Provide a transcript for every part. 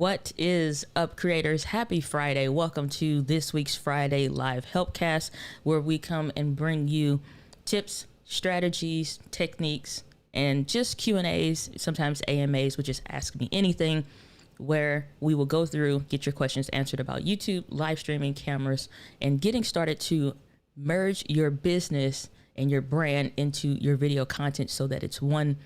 What is up, creators? Happy Friday. Welcome to this week's Friday Live Helpcast, where we come and bring you tips, strategies, techniques, and just Q&As, sometimes AMAs, which is Ask Me Anything, where we will go through, get your questions answered about YouTube, live streaming, cameras, and getting started to merge your business and your brand into your video content so that it's one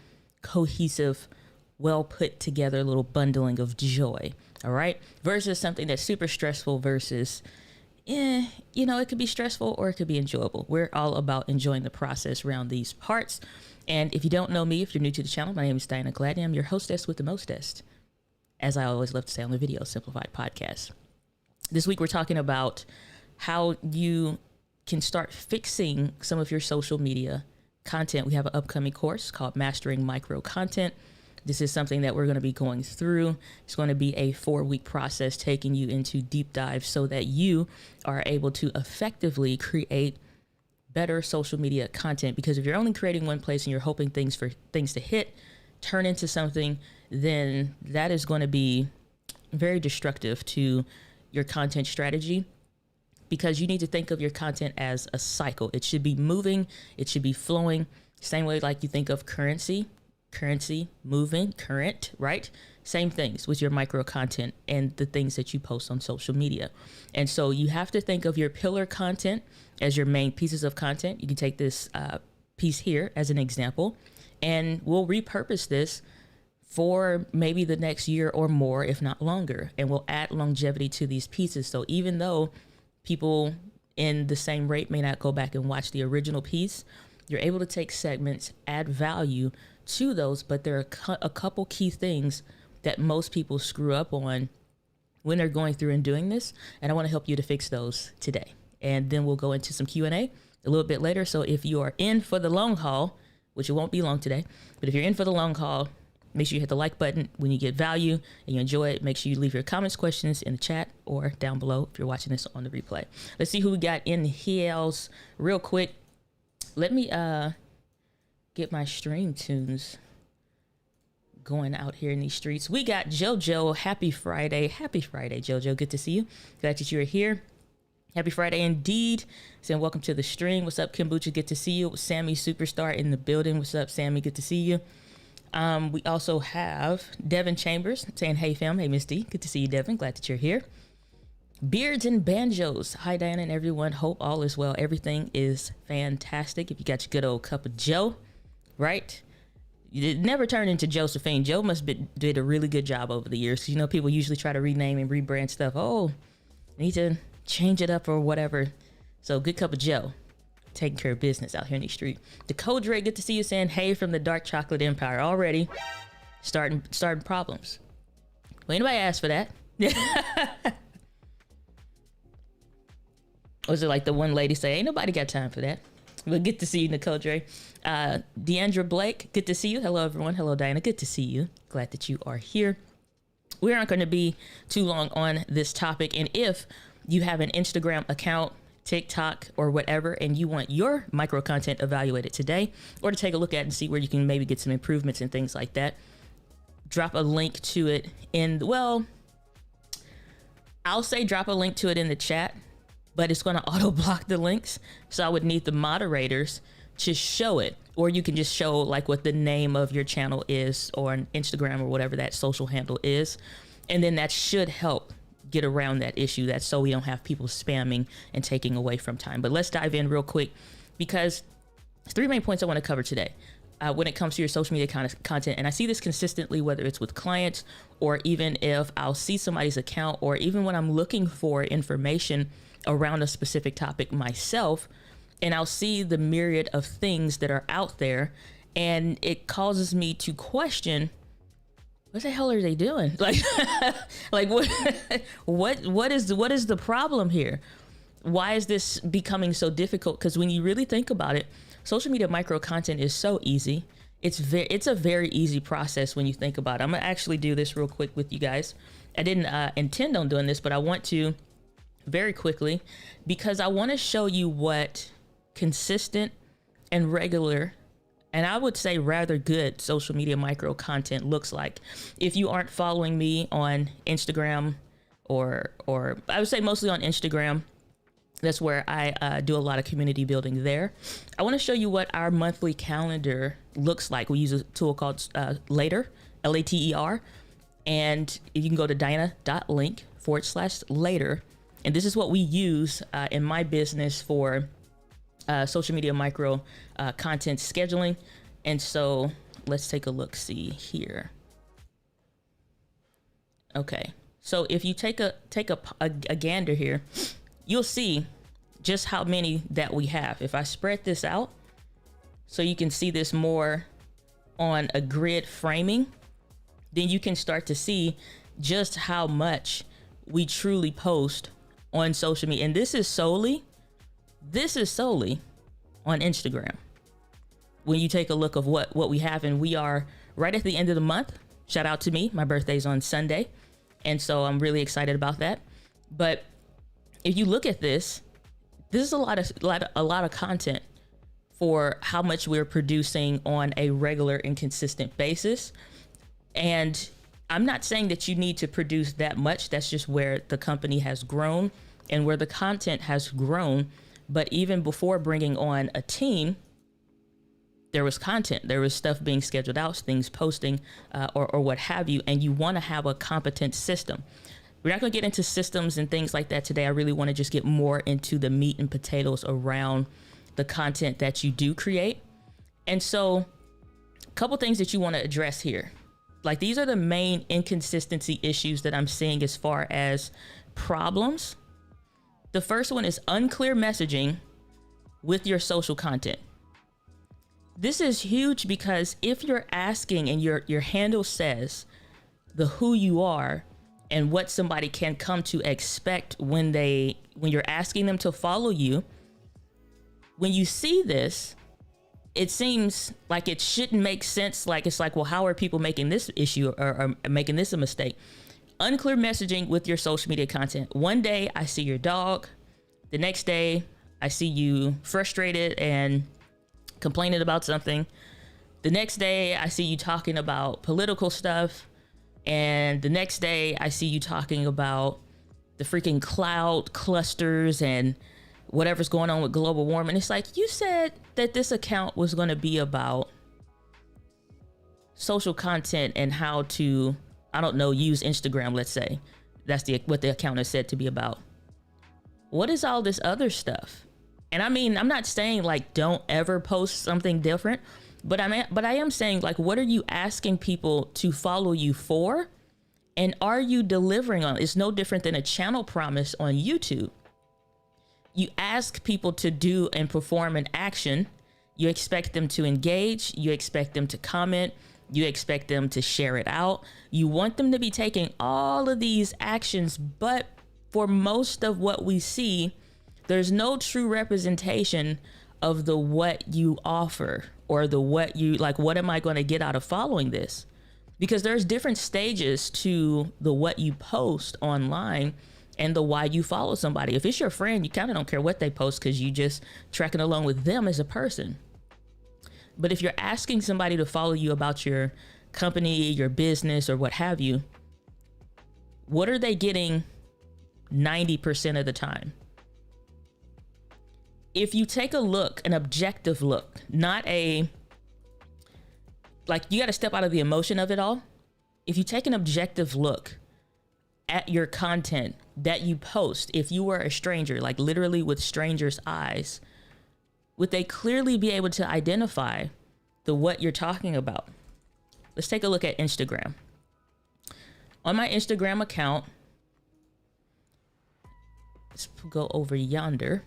cohesive, well put together little bundling of joy. All right. Versus something that's super stressful versus, it could be stressful or it could be enjoyable. We're all about enjoying the process around these parts. And if you don't know me, if you're new to the channel, my name is Diana Gladney. I'm your hostess with the mostest, as I always love to say on the Video Simplified podcast. This week, we're talking about how you can start fixing some of your social media content. We have an upcoming course called Mastering Micro Content. This is something that we're going to be going through. It's going to be a 4-week process taking you into deep dives so that you are able to effectively create better social media content. Because if you're only creating one place and you're hoping things to hit, turn into something, then that is going to be very destructive to your content strategy, because you need to think of your content as a cycle. It should be moving. It should be flowing. Same way like you think of currency, moving, current, right? Same things with your micro content and the things that you post on social media. And so you have to think of your pillar content as your main pieces of content. You can take this piece here as an example, and we'll repurpose this for maybe the next year or more, if not longer. And we'll add longevity to these pieces. So even though people in the same rate may not go back and watch the original piece, you're able to take segments, add value to those, but there are a couple key things that most people screw up on when they're going through and doing this, and I want to help you to fix those today. And then we'll go into some Q&A a little bit later. So if you are in for the long haul, which it won't be long today, but if you're in for the long haul, make sure you hit the like button when you get value and you enjoy it. Make sure you leave your comments, questions in the chat or down below if you're watching this on the replay. Let's see who we got in here real quick. Let me get my stream tunes going out here in these streets. We got JoJo. Happy Friday. Happy Friday, JoJo. Good to see you. Glad that you're here. Happy Friday indeed. Saying welcome to the stream. What's up, Kombucha? Good to see you. Sammy Superstar in the building. What's up, Sammy? Good to see you. We also have Devin Chambers saying, hey, fam. Hey, Miss D. Good to see you, Devin. Glad that you're here. Beards and Banjos. Hi, Diana and everyone. Hope all is well. Everything is fantastic. If you got your good old cup of Joe, right? You never turn into Josephine. Joe did a really good job over the years. You know, people usually try to rename and rebrand stuff. Oh, need to change it up or whatever. So good cup of Joe. Taking care of business out here in the street. Decode Ray, good to see you, saying hey from the Dark Chocolate Empire. Already starting problems. Well, anybody asked for that? Was it like the one lady say, ain't nobody got time for that? But good to see you, Nicole Dre. Deandra Blake, good to see you. Hello, everyone. Hello, Diana. Good to see you. Glad that you are here. We aren't going to be too long on this topic. And if you have an Instagram account, TikTok, or whatever, and you want your micro content evaluated today, or to take a look at and see where you can maybe get some improvements and things like that, drop a link to it I'll say drop a link to it in the chat, but it's going to auto block the links. So I would need the moderators to show it, or you can just show like what the name of your channel is or an Instagram or whatever that social handle is. And then that should help get around that issue. That's so we don't have people spamming and taking away from time. But let's dive in real quick, because 3 main points I want to cover today when it comes to your social media content. And I see this consistently, whether it's with clients or even if I'll see somebody's account, or even when I'm looking for information around a specific topic myself, and I'll see the myriad of things that are out there, and it causes me to question, what the hell are they doing? Like, what is the problem here? Why is this becoming so difficult? Because when you really think about it, social media micro content is so easy. It's a very easy process when you think about it. I'm gonna actually do this real quick with you guys. I didn't intend on doing this, but I want to very quickly, because I want to show you what consistent and regular and I would say rather good social media micro content looks like. If you aren't following me on Instagram, or I would say mostly on Instagram, that's where I do a lot of community building there. I want to show you what our monthly calendar looks like. We use a tool called Later, Later. And you can go to Dinah.link/later. And this is what we use in my business for social media micro content scheduling. And so let's take a look, see here. Okay. So if you take a gander here, you'll see just how many that we have. If I spread this out so you can see this more on a grid framing, then you can start to see just how much we truly post on social media. And this is solely on Instagram. When you take a look of what we have, and we are right at the end of the month. Shout out to me. My birthday's on Sunday. And so I'm really excited about that. But if you look at this is a lot of content for how much we're producing on a regular and consistent basis. And I'm not saying that you need to produce that much. That's just where the company has grown and where the content has grown. But even before bringing on a team, there was content, there was stuff being scheduled out, things posting, or what have you. And you want to have a competent system. We're not going to get into systems and things like that today. I really want to just get more into the meat and potatoes around the content that you do create. And so a couple things that you want to address here. Like, these are the main inconsistency issues that I'm seeing as far as problems. The first one is unclear messaging with your social content. This is huge because if you're asking and your handle says the who you are and what somebody can come to expect when you're asking them to follow you, when you see this, it seems like it shouldn't make sense. Like, it's like, well, how are people making this issue or making this a mistake? Unclear messaging with your social media content. One day I see your dog. The next day I see you frustrated and complaining about something. The next day I see you talking about political stuff. And the next day I see you talking about the freaking cloud clusters and whatever's going on with global warming. It's like, you said that this account was going to be about social content and how to, I don't know, use Instagram, let's say. That's what the account is said to be about. What is all this other stuff? And I mean, I'm not saying like don't ever post something different, but I am saying, like, what are you asking people to follow you for? And are you delivering on it? It's no different than a channel promise on YouTube. You ask people to do and perform an action. You expect them to engage. You expect them to comment. You expect them to share it out. You want them to be taking all of these actions, but for most of what we see, there's no true representation of the what you offer or the what you like. What am I going to get out of following this? Because there's different stages to the what you post online and the why you follow somebody. If it's your friend, you kind of don't care what they post because you just tracking along with them as a person. But if you're asking somebody to follow you about your company, your business, or what have you, what are they getting 90% of the time? If you take a look, an objective look, not a, like, you got to step out of the emotion of it all. If you take an objective look at your content that you post, if you were a stranger, like literally with strangers' eyes, would they clearly be able to identify what you're talking about? Let's take a look at Instagram. On my Instagram account, let's go over yonder.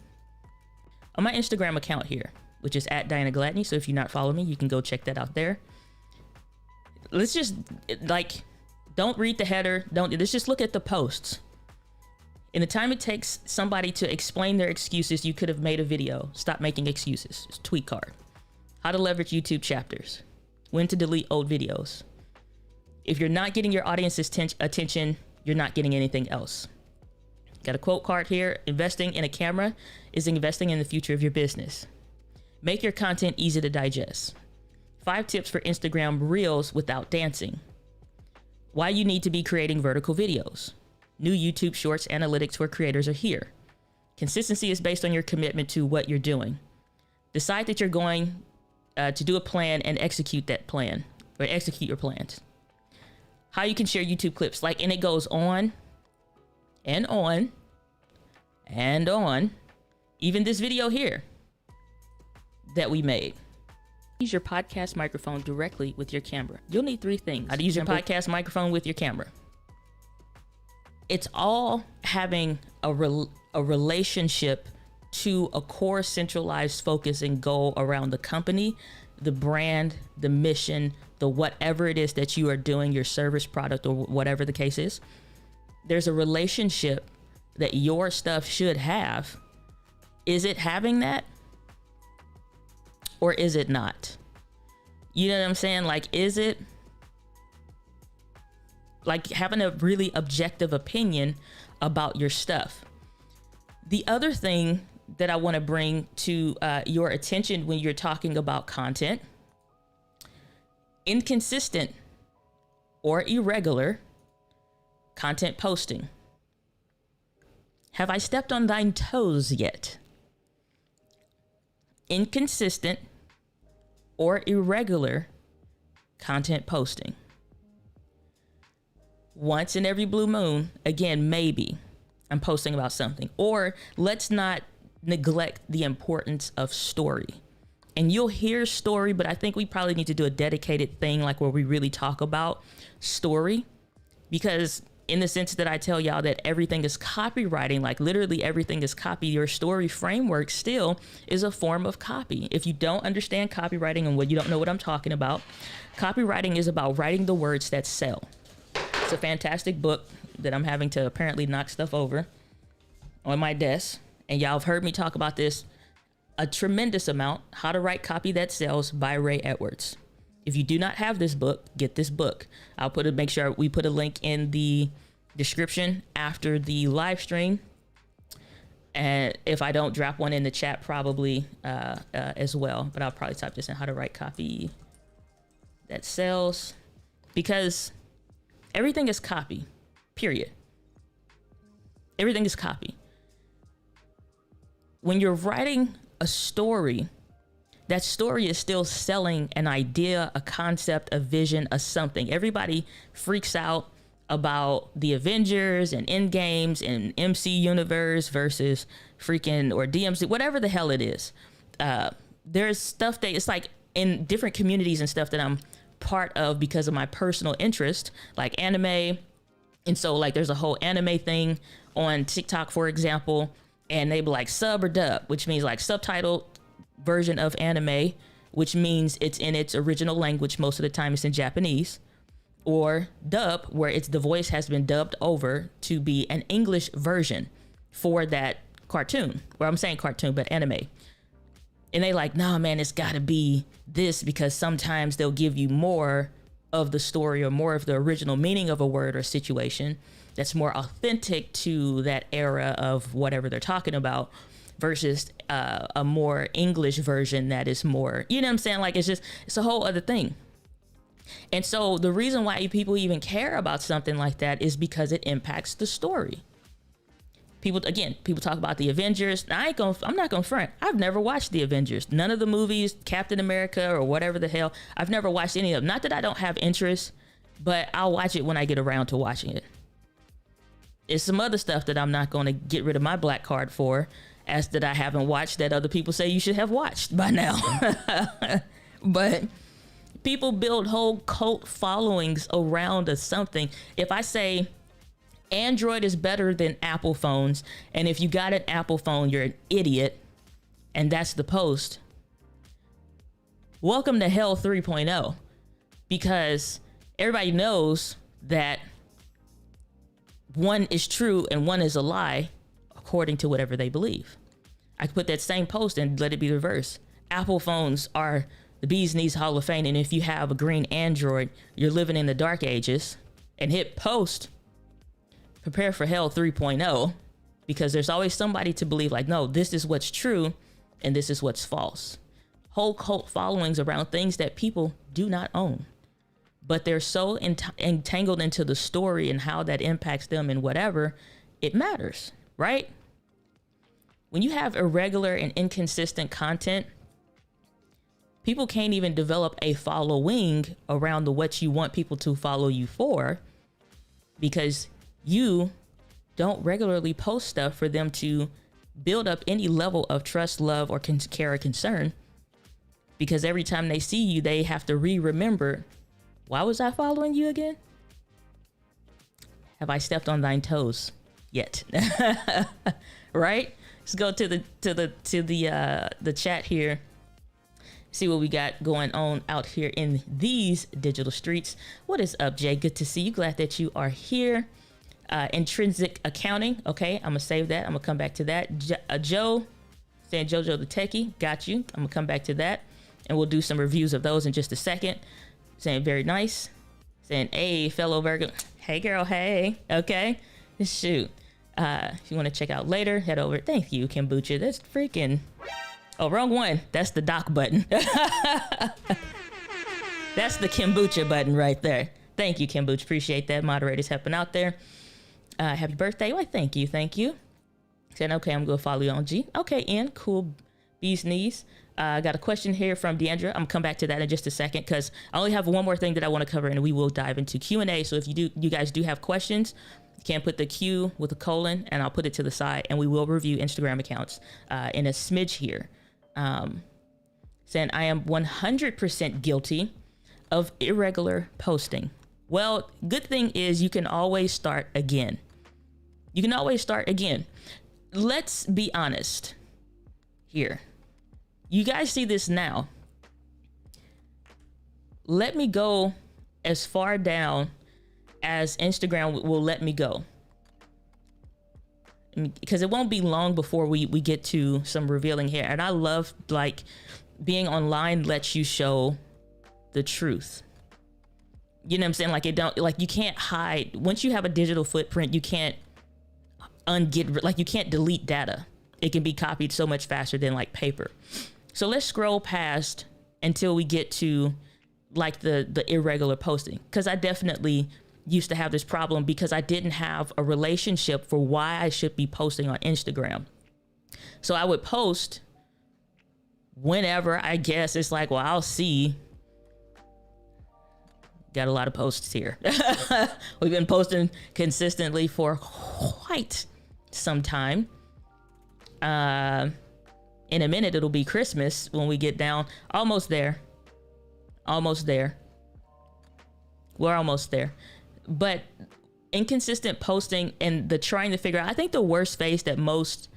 On my Instagram account here, which is at Diana Gladney. So if you're not following me, you can go check that out there. Let's just don't read the header. Let's just look at the posts. In the time it takes somebody to explain their excuses, you could have made a video. Stop making excuses. It's a tweet card. How to leverage YouTube chapters. When to delete old videos. If you're not getting your audience's attention, you're not getting anything else. Got a quote card here. Investing in a camera is investing in the future of your business. Make your content easy to digest. 5 tips for Instagram Reels without dancing. Why you need to be creating vertical videos. New YouTube Shorts analytics for creators are here. Consistency is based on your commitment to what you're doing. Decide that you're going to do a plan and execute that plan, or execute your plans. How you can share YouTube clips, and it goes on and on and on. Even this video here that we made. Use your podcast microphone directly with your camera. You'll need 3 things. How to use your podcast microphone with your camera. It's all having a relationship to a core centralized focus and goal around the company, the brand, the mission, the whatever it is that you are doing, your service, product, or whatever the case is. There's a relationship that your stuff should have. Is it having that? Or is it not? You know what I'm saying? Is it having a really objective opinion about your stuff? The other thing that I want to bring to your attention when you're talking about content, inconsistent or irregular content posting. Have I stepped on thine toes yet? Inconsistent or irregular content posting. Once in every blue moon, again, maybe I'm posting about something. Or let's not neglect the importance of story. And you'll hear story, but I think we probably need to do a dedicated thing where we really talk about story, because in the sense that I tell y'all that everything is copywriting, literally everything is copy. Your story framework still is a form of copy. If you don't understand copywriting and you don't know what I'm talking about, copywriting is about writing the words that sell. It's a fantastic book that I'm having to apparently knock stuff over on my desk. And y'all have heard me talk about this a tremendous amount. How to Write Copy That Sells by Ray Edwards. If you do not have this book, get this book. Make sure we put a link in the description after the live stream. And if I don't, drop one in the chat probably as well. But I'll probably type this in, How to Write Copy That Sells. Because everything is copy, period. Everything is copy. When you're writing a story, that story is still selling an idea, a concept, a vision, a something. Everybody freaks out about the Avengers and Endgames and MC Universe versus freaking, or DMC, whatever the hell it is. There's stuff that it's in different communities and stuff that I'm part of because of my personal interest, like anime. And so there's a whole anime thing on TikTok, for example, and they be sub or dub, which means subtitled version of anime, which means it's in its original language. Most of the time it's in Japanese, or dub, where the voice has been dubbed over to be an English version for that cartoon. Well, I'm saying cartoon, but anime. And they nah, man, it's gotta be this, because sometimes they'll give you more of the story or more of the original meaning of a word or situation that's more authentic to that era of whatever they're talking about, versus a more English version that is more, you know what I'm saying? It's a whole other thing. And so the reason why people even care about something like that is because it impacts the story. People talk about the Avengers. Now, I'm not gonna front. I've never watched the Avengers. None of the movies, Captain America or whatever the hell. I've never watched any of them. Not that I don't have interest, but I'll watch it when I get around to watching it. It's some other stuff that I'm not gonna get rid of my black card for, as that I haven't watched that other people say you should have watched by now. But people build whole cult followings around something. If I say Android is better than Apple phones, and if you got an Apple phone, you're an idiot, and that's the post, welcome to hell 3.0, because everybody knows that one is true and one is a lie according to whatever they believe. I could put that same post and let it be reversed. Apple phones are the bee's knees Hall of Fame, and if you have a green Android, you're living in the dark ages. And hit post, prepare for hell 3.0, because there's always somebody to believe no, this is what's true and this is what's false. Whole cult followings around things that people do not own. But they're so entangled into the story and how that impacts them and whatever, it matters, right? When you have irregular and inconsistent content, people can't even develop a following around what you want people to follow you for, because you don't regularly post stuff for them to build up any level of trust, love, or care or concern. Because every time they see you, they have to remember, why was I following you again? Have I stepped on thine toes yet? Right? Let's go to the chat here. See what we got going on out here in these digital streets. What is up, Jay? Good to see you. Glad that you are here. Intrinsic accounting. Okay, I'm gonna save that. I'm gonna come back to that. Joe saying JoJo the Techie. Got you. I'm gonna come back to that, and we'll do some reviews of those in just a second. Saying very nice. Saying, hey, fellow Virgo. Hey, girl. Hey. Okay. Shoot. If you want to check out later, head over. Thank you, Kombucha. That's freaking. Oh, wrong one. That's the doc button. That's the kombucha button right there. Thank you, Kombucha. Appreciate that. Moderators helping out there. Happy birthday. Why, thank you. Thank you. Saying, okay, I'm going to follow you on G. Okay, Ian. Cool. Bee's knees. I got a question here from Deandra. I'm going to come back to that in just a second because I only have one more thing that I want to cover, and we will dive into Q&A. So if you guys do have questions, you can put the Q with a colon, and I'll put it to the side, and we will review Instagram accounts in a smidge here. Saying I am 100% guilty of irregular posting. Well, good thing is you can always start again. You can always start again. Let's be honest here. You guys see this now. Let me go as far down as Instagram will let me go. Because it won't be long before we get to some revealing here. And I love, like, being online lets you show the truth. You know what I'm saying? Like, you can't hide. Once you have a digital footprint, you can't you can't delete data. It can be copied so much faster than like paper. So let's scroll past until we get to like the irregular posting. Because I definitely used to have this problem because I didn't have a relationship for why I should be posting on Instagram. So I would post whenever, I guess. It's like, well, I'll see. Got a lot of posts here. We've been posting consistently for quite some time. In a minute, it'll be Christmas when we get down. Almost there. Almost there. We're almost there. But inconsistent posting and the trying to figure out, I think the worst phase that most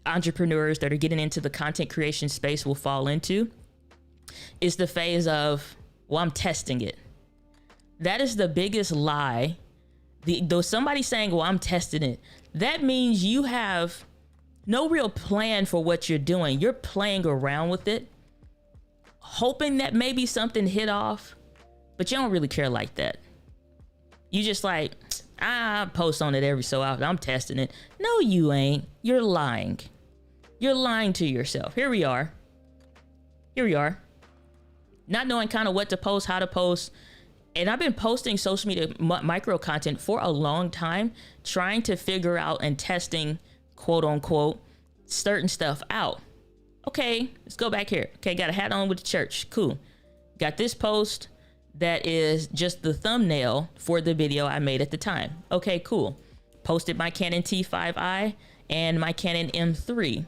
entrepreneurs that are getting into the content creation space will fall into is the phase of, well, I'm testing it. That is the biggest lie. Though somebody saying, well, I'm testing it, that means you have no real plan for what you're doing. You're playing around with it, hoping that maybe something hit off, but you don't really care like that. You just like, I post on it every so often. I'm testing it. No, you ain't. You're lying. You're lying to yourself. Here we are. Not knowing kind of what to post, how to post. And I've been posting social media micro content for a long time, trying to figure out and testing, quote unquote, certain stuff out. Okay, let's go back here. Okay, got a hat on with the church. Cool. Got this post that is just the thumbnail for the video I made at the time. Okay, cool. Posted my Canon T5i and my Canon M3.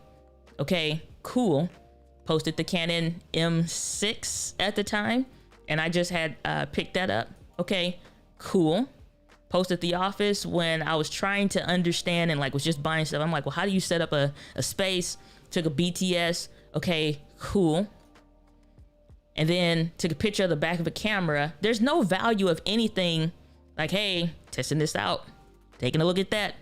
Okay, cool. Posted the Canon M6 at the time, and I just had picked that up. Okay, cool. Posted The Office when I was trying to understand and like was just buying stuff. I'm like, well, how do you set up a space? Took a BTS. Okay, cool. And then took a picture of the back of a camera. There's no value of anything like, hey, testing this out, taking a look at that.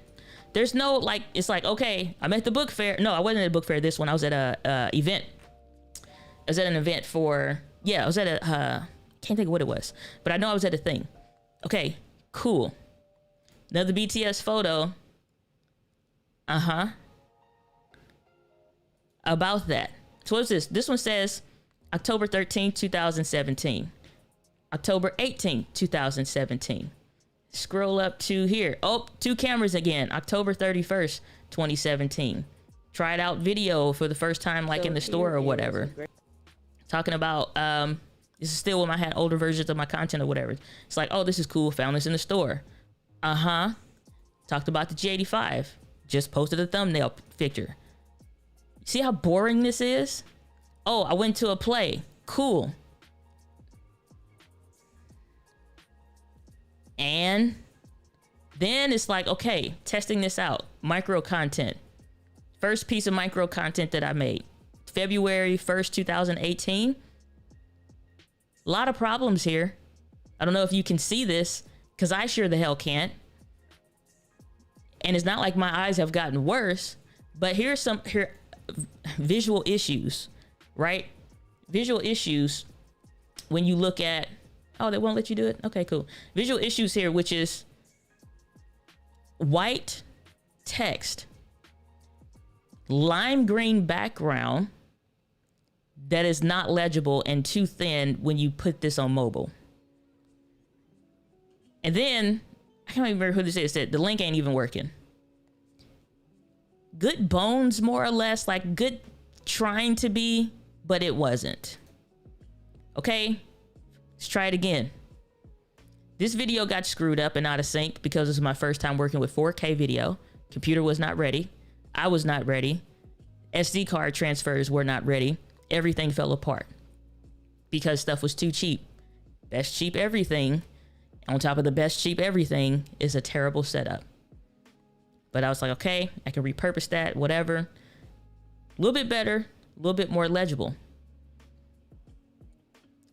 There's no like, it's like, okay, I'm at the book fair. No, I wasn't at a book fair. This one, I was at a event. I was at an event for, I was at a, can't think of what it was, but I know I was at a thing. Okay, cool. Another BTS photo. About that. So what's this? This one says October 13th, 2017. October 18th, 2017. Scroll up to here. Oh, 2 cameras again. October 31st, 2017. Tried out video for the first time, like in the store or whatever. Talking about, this is still when I had older versions of my content or whatever. It's like, oh, this is cool. Found this in the store. Talked about the G85. Just posted a thumbnail picture. See how boring this is? Oh, I went to a play. Cool. And then it's like, okay, testing this out. Micro content. First piece of micro content that I made. February 1st, 2018. A lot of problems here. I don't know if you can see this, because I sure the hell can't. And it's not like my eyes have gotten worse, but here's visual issues, right? Visual issues when you look at, oh, they won't let you do it? Okay, cool. Visual issues here, which is white text, lime green background that is not legible and too thin when you put this on mobile. And then, I can't even remember who this is, said the link ain't even working. Good bones, more or less, like good trying to be, but it wasn't. Okay, let's try it again. This video got screwed up and out of sync because this is my first time working with 4K video. Computer was not ready. I was not ready. SD card transfers were not ready. Everything fell apart because stuff was too cheap. Best cheap everything on top of the best cheap everything is a terrible setup. But I was like, okay, I can repurpose that, whatever. A little bit better, a little bit more legible.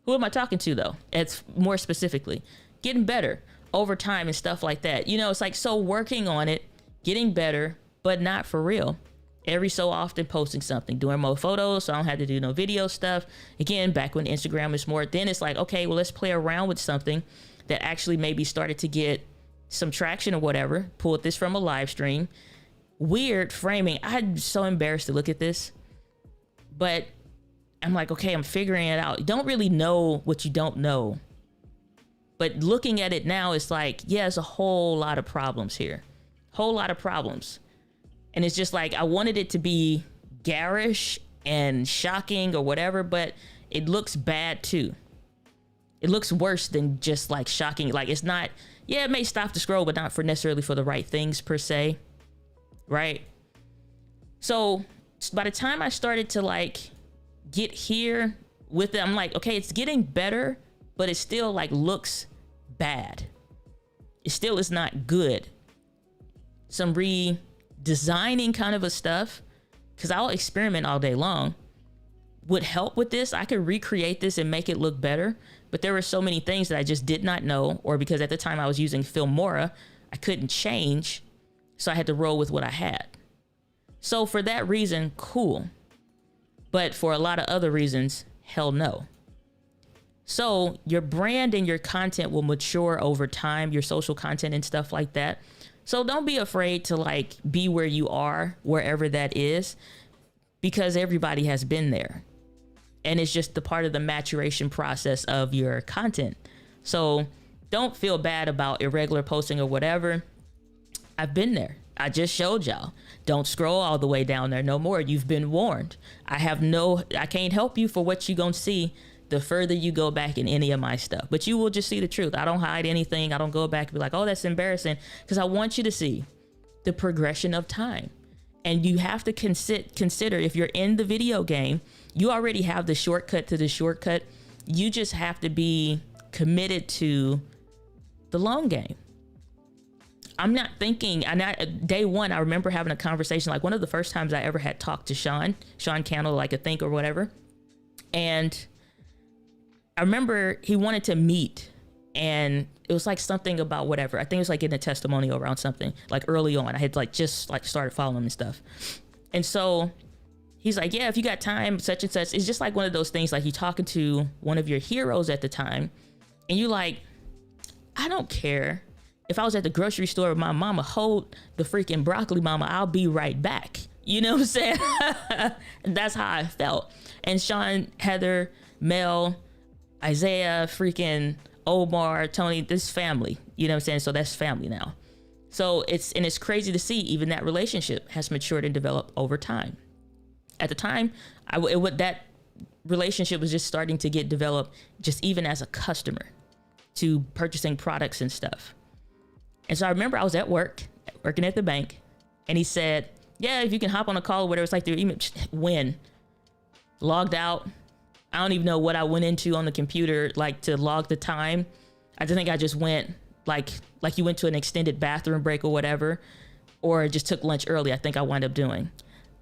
Who am I talking to though? It's more specifically getting better over time and stuff like that. You know, it's like, so working on it, getting better, but not for real. Every so often posting something, doing more photos, so I don't have to do no video stuff. Again, back when Instagram is more, then it's like, okay, well, let's play around with something that actually maybe started to get some traction or whatever. Pulled this from a live stream. Weird framing. I'm so embarrassed to look at this, but I'm like, okay, I'm figuring it out. You don't really know what you don't know. But looking at it now, it's like, yeah, there's a whole lot of problems here. Whole lot of problems. And it's just like, I wanted it to be garish and shocking or whatever, but it looks bad too. It looks worse than just like shocking. Like it's not, yeah, it may stop the scroll, but not for necessarily for the right things per se. Right? So by the time I started to like get here with it, I'm like, okay, it's getting better, but it still like looks bad. It still is not good. Some redesigning kind of a stuff, because I'll experiment all day long, would help with this. I could recreate this and make it look better, but there were so many things that I just did not know, or because at the time I was using Filmora, I couldn't change, so I had to roll with what I had. So for that reason, cool. But for a lot of other reasons, hell no. So your brand and your content will mature over time, your social content and stuff like that. So don't be afraid to like be where you are, wherever that is, because everybody has been there. And it's just the part of the maturation process of your content. So don't feel bad about irregular posting or whatever. I've been there. I just showed y'all. Don't scroll all the way down there no more. You've been warned. I can't help you for what you're going to see the further you go back in any of my stuff, but you will just see the truth. I don't hide anything. I don't go back and be like, oh, that's embarrassing, because I want you to see the progression of time. And you have to consider if you're in the video game, you already have the shortcut to the shortcut. You just have to be committed to the long game. I'm not thinking, day one, I remember having a conversation, like one of the first times I ever had talked to Sean Cannell, like a think or whatever. And I remember he wanted to meet, and it was like something about whatever. I think it was like getting a testimonial around something like early on. I had like just like started following him and stuff. And so he's like, yeah, if you got time, such and such. It's just like one of those things, like you talking to one of your heroes at the time, and you like, I don't care. If I was at the grocery store with my mama, hold the freaking broccoli, mama, I'll be right back. You know what I'm saying? That's how I felt. And Sean, Heather, Mel, Isaiah, freaking Omar, Tony, this family, you know what I'm saying? So that's family now. So it's crazy to see even that relationship has matured and developed over time. At the time, that relationship was just starting to get developed, just even as a customer to purchasing products and stuff. And so I remember I was at work, working at the bank, and he said, yeah, if you can hop on a call or whatever, it's like through email. When? Logged out. I don't even know what I went into on the computer, like to log the time. I think I just went like you went to an extended bathroom break or whatever, or just took lunch early. I think I wound up doing.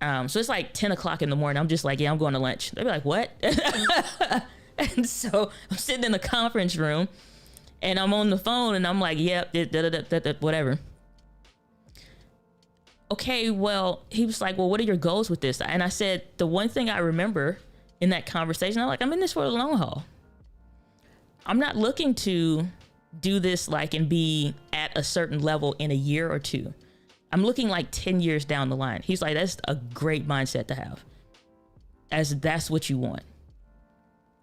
So it's like 10 o'clock in the morning. I'm just like, yeah, I'm going to lunch. They'd be like, what? And so I'm sitting in the conference room and I'm on the phone and I'm like, yep, whatever. Okay, well, he was like, well, what are your goals with this? And I said, the one thing I remember in that conversation, I'm in this for the long haul. I'm not looking to do this like and be at a certain level in a year or two. I'm looking like 10 years down the line. He's like, that's a great mindset to have, as that's what you want.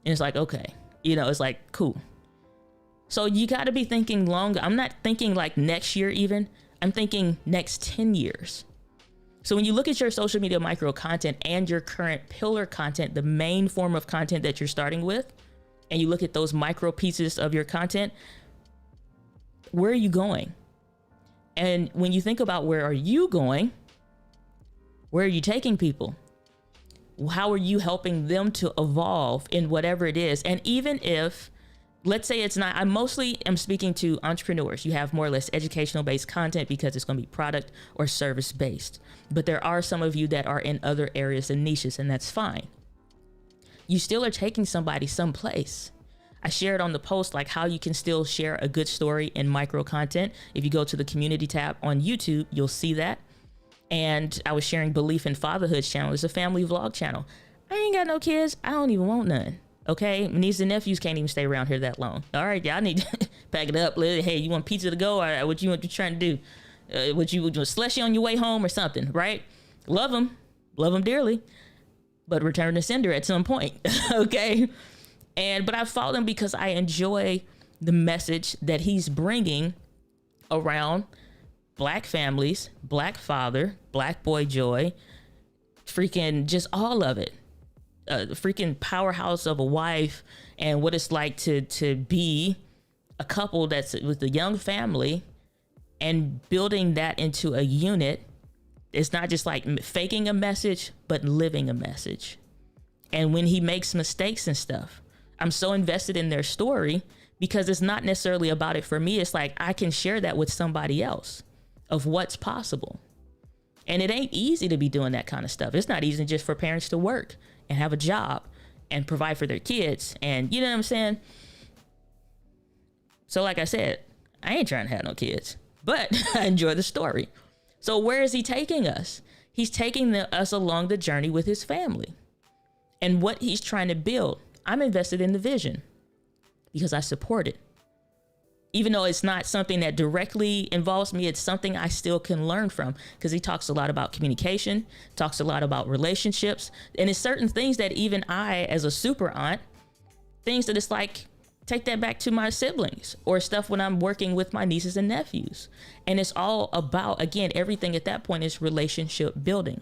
And it's like, okay, it's like, cool. So you got to be thinking longer. I'm not thinking like next year even. I'm thinking next 10 years. So when you look at your social media micro content and your current pillar content, the main form of content that you're starting with, and you look at those micro pieces of your content, where are you going? And when you think about where are you going, where are you taking people? How are you helping them to evolve in whatever it is? And even if, let's say it's not, I mostly am speaking to entrepreneurs. You have more or less educational based content because it's going to be product or service based. But there are some of you that are in other areas and niches, and that's fine. You still are taking somebody someplace. I shared on the post like how you can still share a good story in micro content. If you go to the community tab on YouTube, you'll see that. And I was sharing Belief in Fatherhood's channel. It's a family vlog channel. I ain't got no kids. I don't even want none. Okay, my nieces and nephews can't even stay around here that long. All right, y'all need to pack it up. Hey, you want pizza to go? Or what you trying to do? Would you slushy on your way home or something? Right? Love them dearly, but return to sender at some point. Okay, but I follow him because I enjoy the message that he's bringing around Black families, Black father, Black boy joy, freaking just all of it. A freaking powerhouse of a wife and what it's like to be a couple that's with a young family and building that into a unit. It's not just like faking a message, but living a message. And when he makes mistakes and stuff, I'm so invested in their story because it's not necessarily about it for me. It's like I can share that with somebody else of what's possible. And it ain't easy to be doing that kind of stuff. It's not easy just for parents to work and have a job and provide for their kids. And you know what I'm saying? So like I said, I ain't trying to have no kids, but I enjoy the story. So where is he taking us? He's taking us along the journey with his family and what he's trying to build. I'm invested in the vision because I support it. Even though it's not something that directly involves me, it's something I still can learn from because he talks a lot about communication, talks a lot about relationships, and it's certain things that even I, as a super aunt, things that it's like, take that back to my siblings or stuff when I'm working with my nieces and nephews. And it's all about, again, everything at that point is relationship building.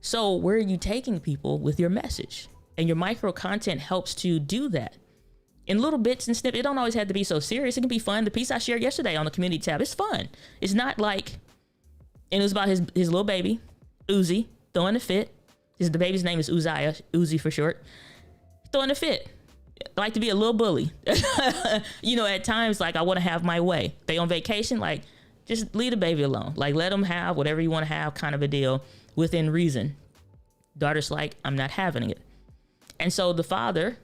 So where are you taking people with your message? And your micro content helps to do that. In little bits and snippets, it don't always have to be so serious. It can be fun. The piece I shared yesterday on the community tab, it's fun. It's not like, and it was about his little baby, Uzi, throwing a fit. The baby's name is Uzziah, Uzi for short. Throwing a fit. I like to be a little bully. At times, like I want to have my way. They on vacation, like just leave the baby alone. Like let them have whatever you want to have, kind of a deal within reason. Daughter's like, I'm not having it. And so the father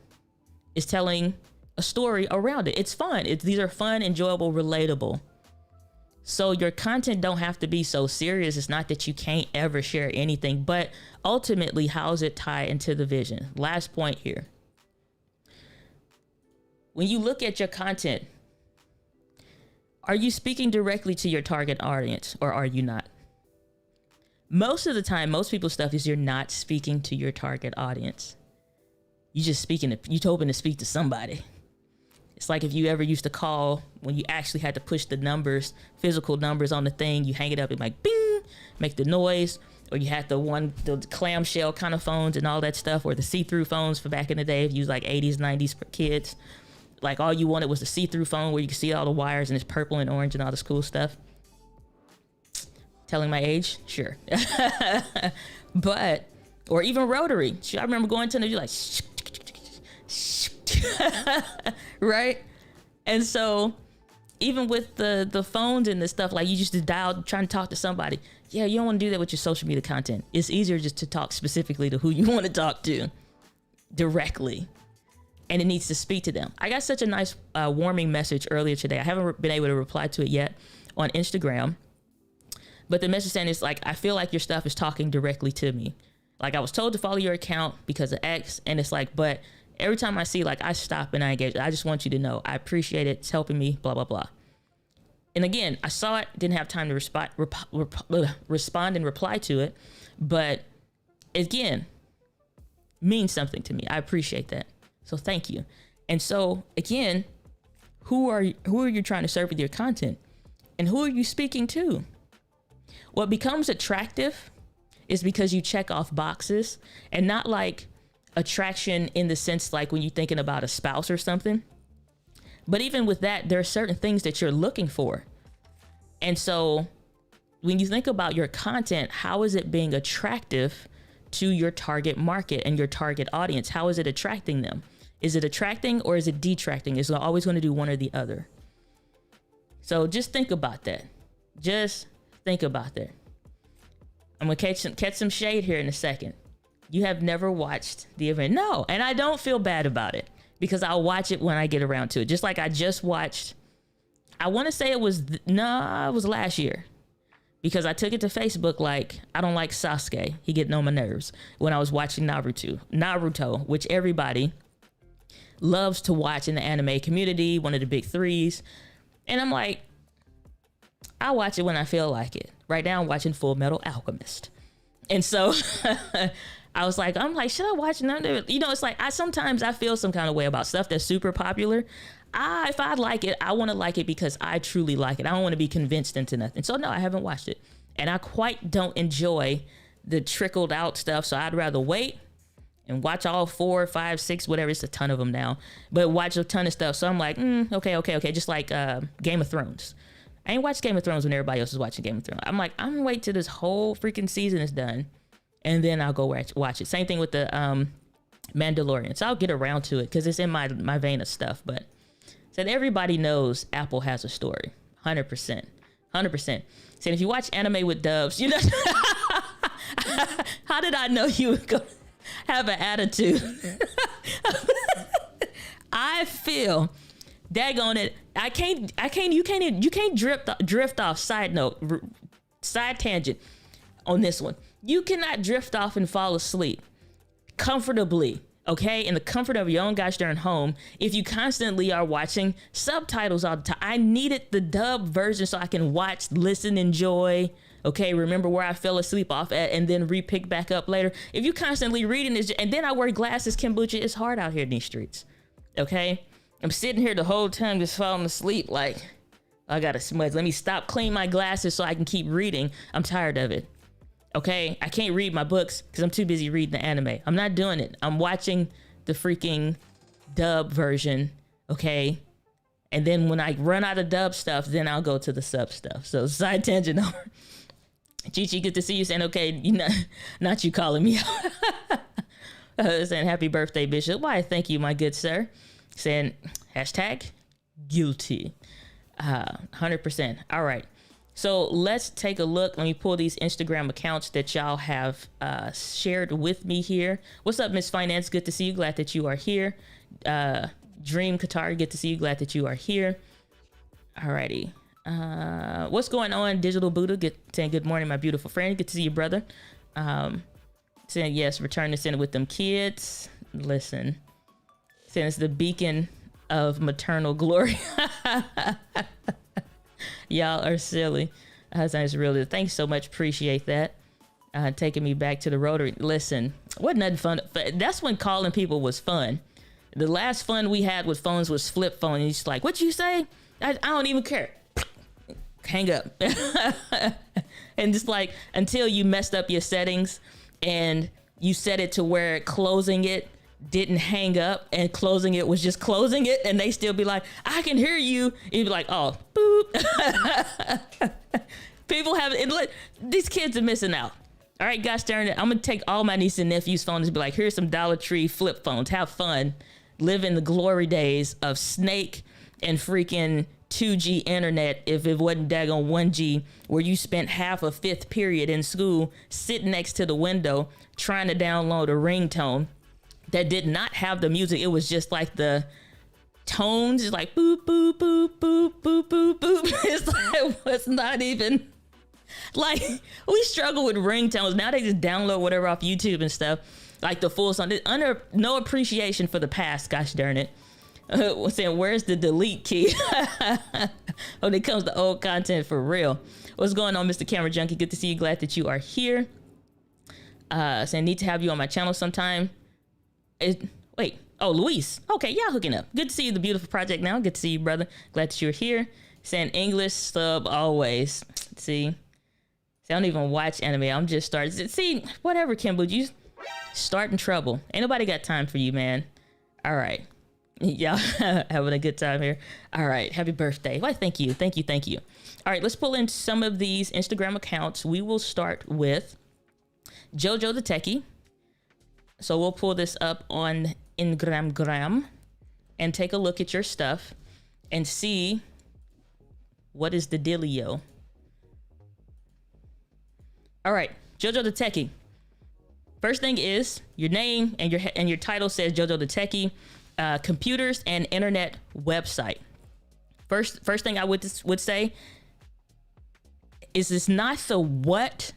is telling a story around it. It's fun. These are fun, enjoyable, relatable. So your content don't have to be so serious. It's not that you can't ever share anything, but ultimately, how does it tie into the vision? Last point here. When you look at your content, are you speaking directly to your target audience or are you not? Most of the time, most people's stuff is you're not speaking to your target audience. You just you're hoping to speak to somebody. It's like if you ever used to call when you actually had to push the numbers, physical numbers on the thing, you hang it up and like bing, make the noise. Or you had the clamshell kind of phones and all that stuff, or the see-through phones for back in the day, if you was like 80s, 90s kids. Like all you wanted was the see-through phone where you could see all the wires and it's purple and orange and all this cool stuff. Telling my age? Sure. But, or even rotary. I remember going to them, you're like, right? And so even with the phones and the stuff, like you just dial trying to talk to somebody. Yeah, you don't want to do that with your social media content. It's easier just to talk specifically to who you want to talk to directly. And it needs to speak to them. I got such a nice warming message earlier today. I haven't been able to reply to it yet on Instagram. But the message saying is like, I feel like your stuff is talking directly to me. Like I was told to follow your account because of X. And it's like, but every time I see, like I stop and I engage. I just want you to know, I appreciate it. It's helping me, blah, blah, blah. And again, I saw it, didn't have time to respond and reply to it. But again, means something to me. I appreciate that. So thank you. And so again, who are you trying to serve with your content? And who are you speaking to? What becomes attractive is because you check off boxes, and not like attraction in the sense like when you're thinking about a spouse or something. But even with that, there are certain things that you're looking for. And so when you think about your content, how is it being attractive to your target market and your target audience? How is it attracting them? Is it attracting or is it detracting? Is it always going to do one or the other? So just think about that. Just think about that. I'm going to catch some shade here in a second. You have never watched the event. No, and I don't feel bad about it because I'll watch it when I get around to it. Just like I just watched, I want to say it was last year because I took it to Facebook like, I don't like Sasuke. He getting on my nerves when I was watching Naruto, which everybody loves to watch in the anime community, one of the big threes. And I'm like, I watch it when I feel like it. Right now I'm watching Full Metal Alchemist. And so I was like, should I watch another? You know, it's like, sometimes I feel some kind of way about stuff that's super popular. If I like it, I want to like it because I truly like it. I don't want to be convinced into nothing. So no, I haven't watched it. And I quite don't enjoy the trickled out stuff. So I'd rather wait and watch all 4, 5, 6, whatever. It's a ton of them now, but watch a ton of stuff. So I'm like, okay. Just like Game of Thrones. I ain't watched Game of Thrones when everybody else is watching Game of Thrones. I'm like, I'm gonna wait till this whole freaking season is done, and then I'll go watch it. Same thing with the Mandalorian. So I'll get around to it because it's in my vein of stuff. But said everybody knows Apple has a story, 100%. Said if you watch anime with dubs, you know, how did I know you would go have an attitude? I feel daggone it. You can't drift off. Side tangent on this one. You cannot drift off and fall asleep comfortably, okay? In the comfort of your own gosh darn home, if you constantly are watching subtitles all the time. I needed the dub version so I can watch, listen, enjoy, okay? Remember where I fell asleep off at and then re-pick back up later. If you constantly reading this, and then I wear glasses, kombucha, it's hard out here in these streets, okay? I'm sitting here the whole time just falling asleep like, I got to smudge. Let me stop, clean my glasses so I can keep reading. I'm tired of it. Okay, I can't read my books because I'm too busy reading the anime. I'm not doing it. I'm watching the freaking dub version, okay? And then when I run out of dub stuff, then I'll go to the sub stuff. So side tangent over. Chichi, good to see you. Saying, okay, you know, not you calling me out. Saying happy birthday, Bishop. Why, thank you, my good sir. Saying hashtag guilty. 100%. All right. So let's take a look. Let me pull these Instagram accounts that y'all have shared with me here. What's up, Miss Finance? Good to see you. Glad that you are here. Dream Qatar, good to see you. Glad that you are here. Alrighty. What's going on, Digital Buddha? Saying good morning, my beautiful friend. Good to see you, brother. Saying yes, return to center with them kids. Listen. Saying it's the beacon of maternal glory. Y'all are silly. That's really. Thanks so much. Appreciate that. Taking me back to the Rotary. Listen, wasn't nothing fun. That's when calling people was fun. The last fun we had with phones was flip phone. And he's like, what you say? I don't even care. Hang up. And just like, until you messed up your settings and you set it to where closing it didn't hang up and closing it was just closing it, and they still be like, I can hear you. You'd be like, oh, boop. People have it. These kids are missing out. All right, gosh darn it. I'm going to take all my nieces and nephews' phones and be like, here's some Dollar Tree flip phones. Have fun. Live in the glory days of Snake and freaking 2G internet, if it wasn't daggone 1G, where you spent half a fifth period in school sitting next to the window trying to download a ringtone that did not have the music. It was just like the tones, it's like boop, boop, boop, boop, boop, boop, boop. It's like, it was not even like, we struggle with ringtones. Now they just download whatever off YouTube and stuff, like the full song. Under no appreciation for the past, gosh darn it. Saying, where's the delete key when it comes to old content for real? What's going on, Mr. Camera Junkie? Good to see you. Glad that you are here. Saying, need to have you on my channel sometime. Wait. Oh, Luis. Okay, y'all hooking up. Good to see you, the beautiful project now. Good to see you, brother. Glad that you're here. Saying English sub always. See, I don't even watch anime. I'm just starting. See, whatever, Kimbo. You starting trouble. Ain't nobody got time for you, man. All right. Y'all having a good time here. All right. Happy birthday. Why, thank you. Thank you. Thank you. All right. Let's pull in some of these Instagram accounts. We will start with JoJo the Techie. So we'll pull this up on Instagram and take a look at your stuff and see what is the dealio. All right. JoJo the Techie. First thing is your name and your title says JoJo the Techie. Computers and internet website. First thing I would say is it's not the what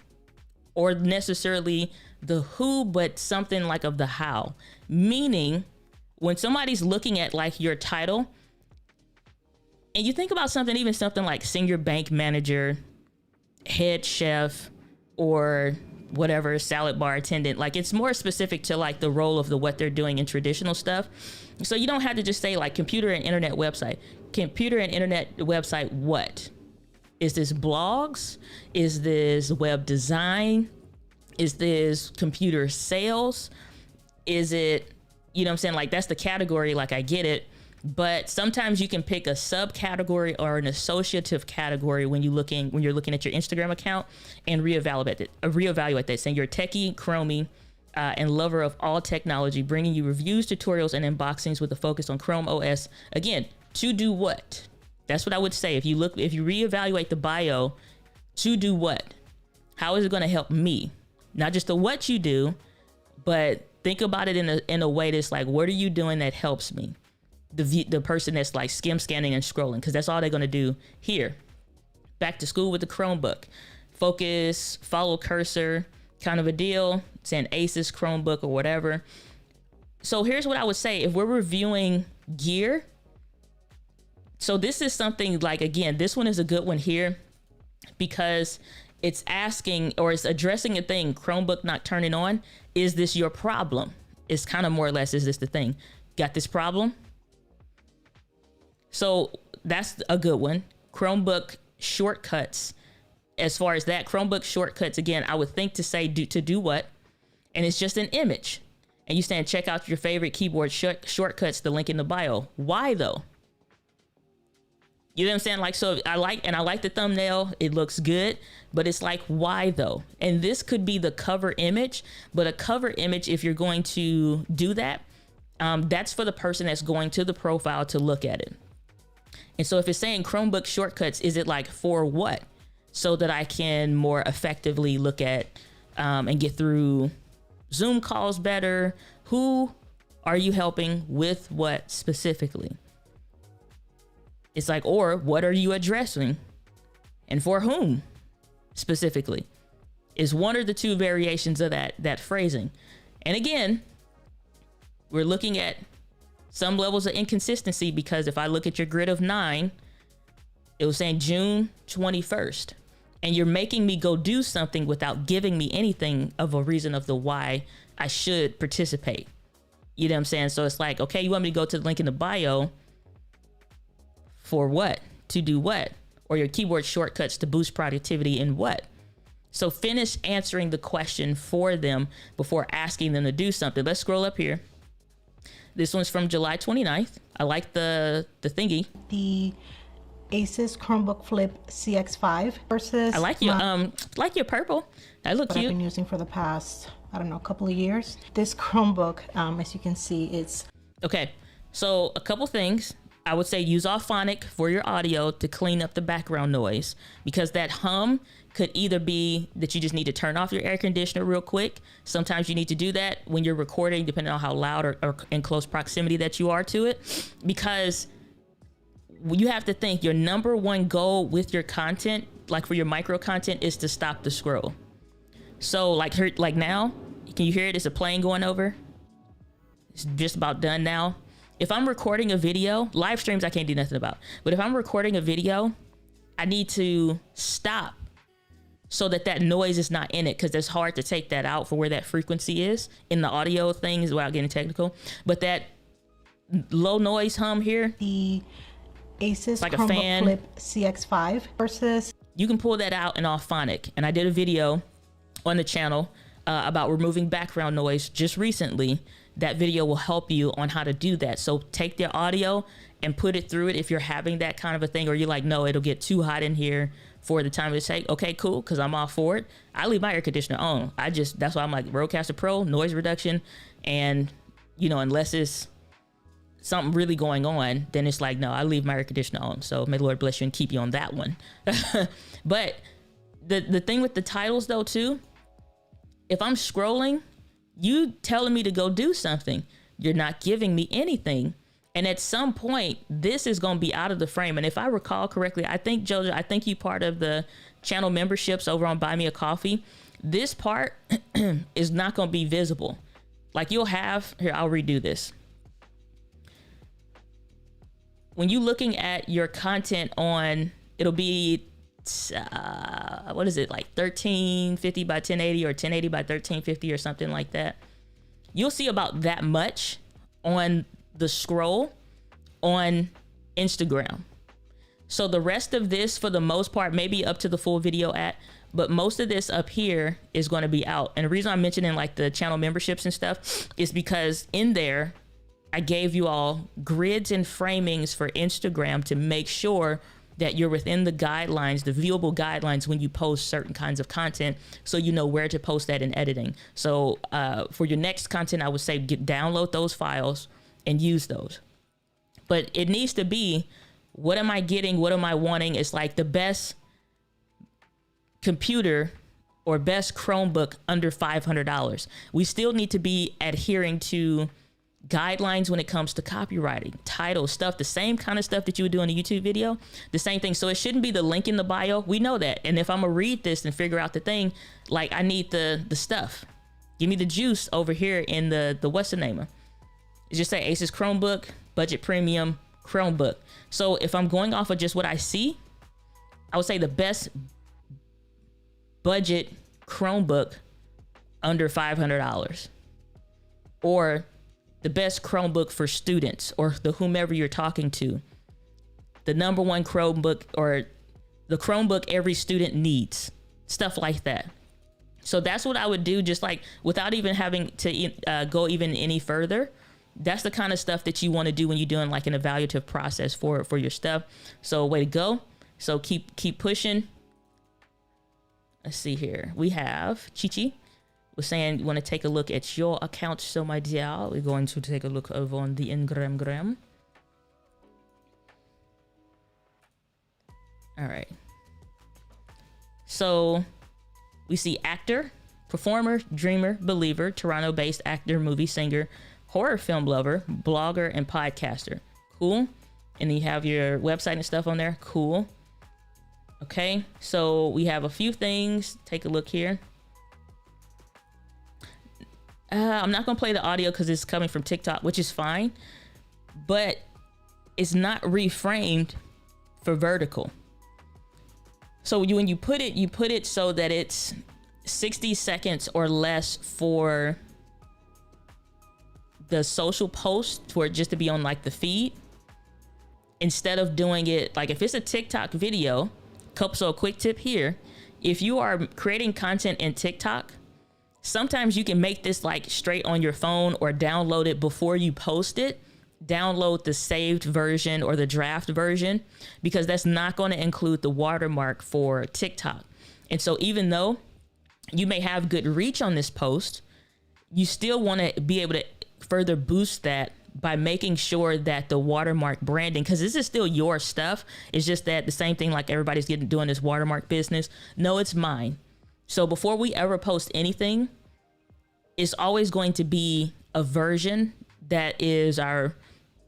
or necessarily the who, but something like of the how. Meaning, when somebody's looking at like your title, and you think about something, even something like senior bank manager, head chef, or whatever, salad bar attendant, like it's more specific to like the role of what they're doing in traditional stuff. So you don't have to just say like computer and internet website. Computer and internet website, what? Is this blogs? Is this web design? Is this computer sales? Is it, you know what I'm saying? Like that's the category, like I get it. But sometimes you can pick a subcategory or an associative category when you're looking at your Instagram account and reevaluate that, saying you're a techie, chromie, and lover of all technology, bringing you reviews, tutorials, and unboxings with a focus on Chrome OS. Again, to do what? That's what I would say. If you reevaluate the bio, to do what? How is it going to help me? Not just the what you do, but think about it in a way that's like, what are you doing that helps me? The person that's like scanning and scrolling, because that's all they're going to do here. Back to school with the Chromebook. Focus, follow cursor, kind of a deal. Saying Asus Chromebook or whatever. So here's what I would say. If we're reviewing gear, so this is something like, again, this one is a good one here because it's asking or it's addressing a thing, Chromebook not turning on. Is this your problem? It's kind of more or less, is this the thing? Got this problem? So that's a good one. Chromebook shortcuts. As far as that, Chromebook shortcuts, again, I would think to say to do what? And it's just an image. And you saying check out your favorite keyboard shortcuts, the link in the bio. Why though? You know what I'm saying? Like, so I like the thumbnail. It looks good, but it's like, why though? And this could be the cover image, but a cover image, if you're going to do that, that's for the person that's going to the profile to look at it. And so if it's saying Chromebook shortcuts, is it like for what? So that I can more effectively look at and get through Zoom calls better. Who are you helping with what specifically? It's like, or what are you addressing and for whom specifically? Is one or the two variations of that phrasing. And again, we're looking at some levels of inconsistency, because if I look at your grid of 9, it was saying June 21st. And you're making me go do something without giving me anything of a reason of the why I should participate. You know what I'm saying? So it's like, okay, you want me to go to the link in the bio for what? To do what? Or your keyboard shortcuts to boost productivity in what? So finish answering the question for them before asking them to do something. Let's scroll up here. This one's from July 29th. I like the thingy. The Asus Chromebook Flip CX5 versus I like your purple. That look cute. I've been using for the past, I don't know, a couple of years. This Chromebook, as you can see, it's okay. So a couple things. I would say use Auphonic for your audio to clean up the background noise, because that hum could either be that you just need to turn off your air conditioner real quick. Sometimes you need to do that when you're recording, depending on how loud or in close proximity that you are to it, because you have to think your number one goal with your content, like for your micro content, is to stop the scroll. So like now, can you hear it? It's a plane going over. It's just about done now. If I'm recording a video, live streams I can't do nothing about, but if I'm recording a video, I need to stop so that noise is not in it, because it's hard to take that out for where that frequency is in the audio things without getting technical. But that low noise hum here, the Asus like Chromebook a fan, Flip CX5 versus, you can pull that out in Auphonic. And I did a video on the channel about removing background noise just recently. That video will help you on how to do that. So take the audio and put it through it if you're having that kind of a thing, or you're like, no, it'll get too hot in here for the time to take. Okay, cool, because I'm all for it. I leave my air conditioner on. That's why I'm like Rodecaster Pro, noise reduction. And, unless it's something really going on, then it's like, no, I leave my air conditioner on. So may the Lord bless you and keep you on that one. But the thing with the titles though too, if I'm scrolling, you telling me to go do something, you're not giving me anything. And at some point, this is going to be out of the frame. And if I recall correctly, I think, Jojo, you part of the channel memberships over on Buy Me a Coffee. This part is not going to be visible. Like you'll have, here, I'll redo this. When you're looking at your content on, it'll be, what is it, like 1350 by 1080 or 1080 by 1350 or something like that. You'll see about that much on the scroll on Instagram. So the rest of this, for the most part, maybe up to the full video but most of this up here is going to be out. And the reason I'm mentioning like the channel memberships and stuff is because in there, I gave you all grids and framings for Instagram to make sure that you're within the guidelines, the viewable guidelines when you post certain kinds of content, so you know where to post that in editing. So for your next content, I would say download those files and use those. But it needs to be, what am I getting? What am I wanting? It's like the best computer or best Chromebook under $500. We still need to be adhering to guidelines when it comes to copywriting, title stuff, the same kind of stuff that you would do in a YouTube video, the same thing. So it shouldn't be the link in the bio. We know that. And if I'm gonna read this and figure out the thing, like I need the stuff. Give me the juice over here in the what's the name of? It's just say Asus Chromebook, budget premium Chromebook. So if I'm going off of just what I see, I would say the best budget Chromebook under $500, or the best Chromebook for students or the whomever you're talking to, the number one Chromebook, or the Chromebook every student needs, stuff like that. So that's what I would do, just like without even having to go even any further. That's the kind of stuff that you want to do when you're doing like an evaluative process for your stuff. So way to go. So keep pushing. Let's see here. We have Chichi was saying you want to take a look at your account. So my dear, we're going to take a look over on the Instagram. All right. So we see actor, performer, dreamer, believer, Toronto-based actor, movie singer, horror film lover, blogger, and podcaster. Cool. And you have your website and stuff on there. Cool. Okay. So we have a few things. Take a look here. I'm not going to play the audio because it's coming from TikTok, which is fine, but it's not reframed for vertical. So when you put it so that it's 60 seconds or less for the social post for it just to be on like the feed, instead of doing it like if it's a TikTok video. So a quick tip here, if you are creating content in TikTok, sometimes you can make this like straight on your phone or download it before you post it. Download the saved version or the draft version, because that's not going to include the watermark for TikTok. And so even though you may have good reach on this post, you still want to be able to further boost that by making sure that the watermark branding, because this is still your stuff. It's just that the same thing, like everybody's doing this watermark business. No, it's mine. So before we ever post anything, it's always going to be a version that is our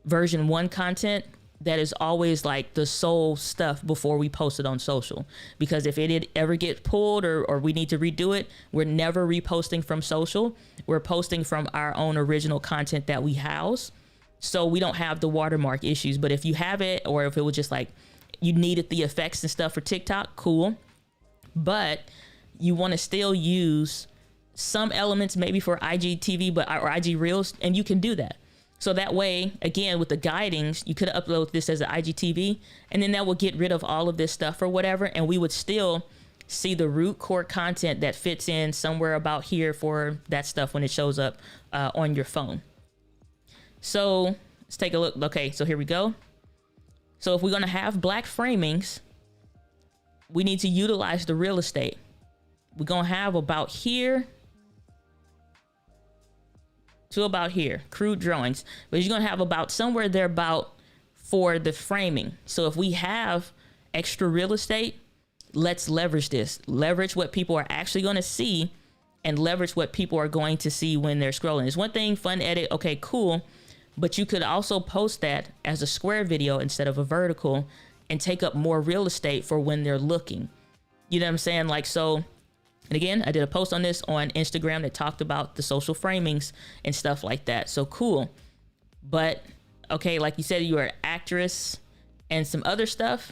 version 1 content that is always like the sole stuff before we post it on social. Because if it ever gets pulled or we need to redo it, we're never reposting from social. We're posting from our own original content that we house. So we don't have the watermark issues. But if you have it, or if it was just like you needed the effects and stuff for TikTok, cool. But you want to still use some elements maybe for IGTV, or IG Reels, and you can do that. So that way, again, with the guidings, you could upload this as an IGTV, and then that will get rid of all of this stuff or whatever, and we would still see the root core content that fits in somewhere about here for that stuff when it shows up on your phone. So let's take a look. Okay, so here we go. So if we're going to have black framings, we need to utilize the real estate. We're going to have about here to about here, crude drawings, but you're going to have about somewhere there about for the framing. So if we have extra real estate, let's leverage this. Leverage what people are actually going to see, and leverage what people are going to see when they're scrolling. It's one thing, fun edit, okay, cool. But you could also post that as a square video instead of a vertical and take up more real estate for when they're looking. You know what I'm saying? Like, so, and again, I did a post on this on Instagram that talked about the social framings and stuff like that. So cool. But okay, like you said, you are an actress and some other stuff.